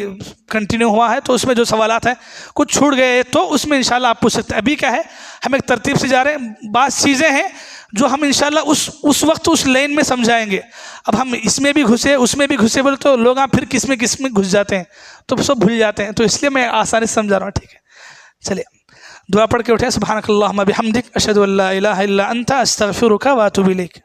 کنٹینیو ہوا ہے تو اس میں جو سوالات ہیں کچھ چھوٹ گئے تو اس میں انشاءاللہ آپ پوچھ سکتے ہیں. ابھی کیا ہے، ہم ایک ترتیب سے جا رہے ہیں. بعض چیزیں ہیں جو ہم انشاءاللہ اس وقت اس لائن میں سمجھائیں گے. اب ہم اس میں بھی گھسے اس میں بھی گھسے بولے تو لوگ پھر کس میں گھس جاتے ہیں تو سب بھول جاتے ہیں. تو اس لیے میں آسانی سے سمجھا رہا ہوں. ٹھیک ہے، چلیے دعا پڑھ کے اٹھیں. سبحانک اللہم بحمدک اشہد ان لا الہ الا انت استغفرک واتوب الیک.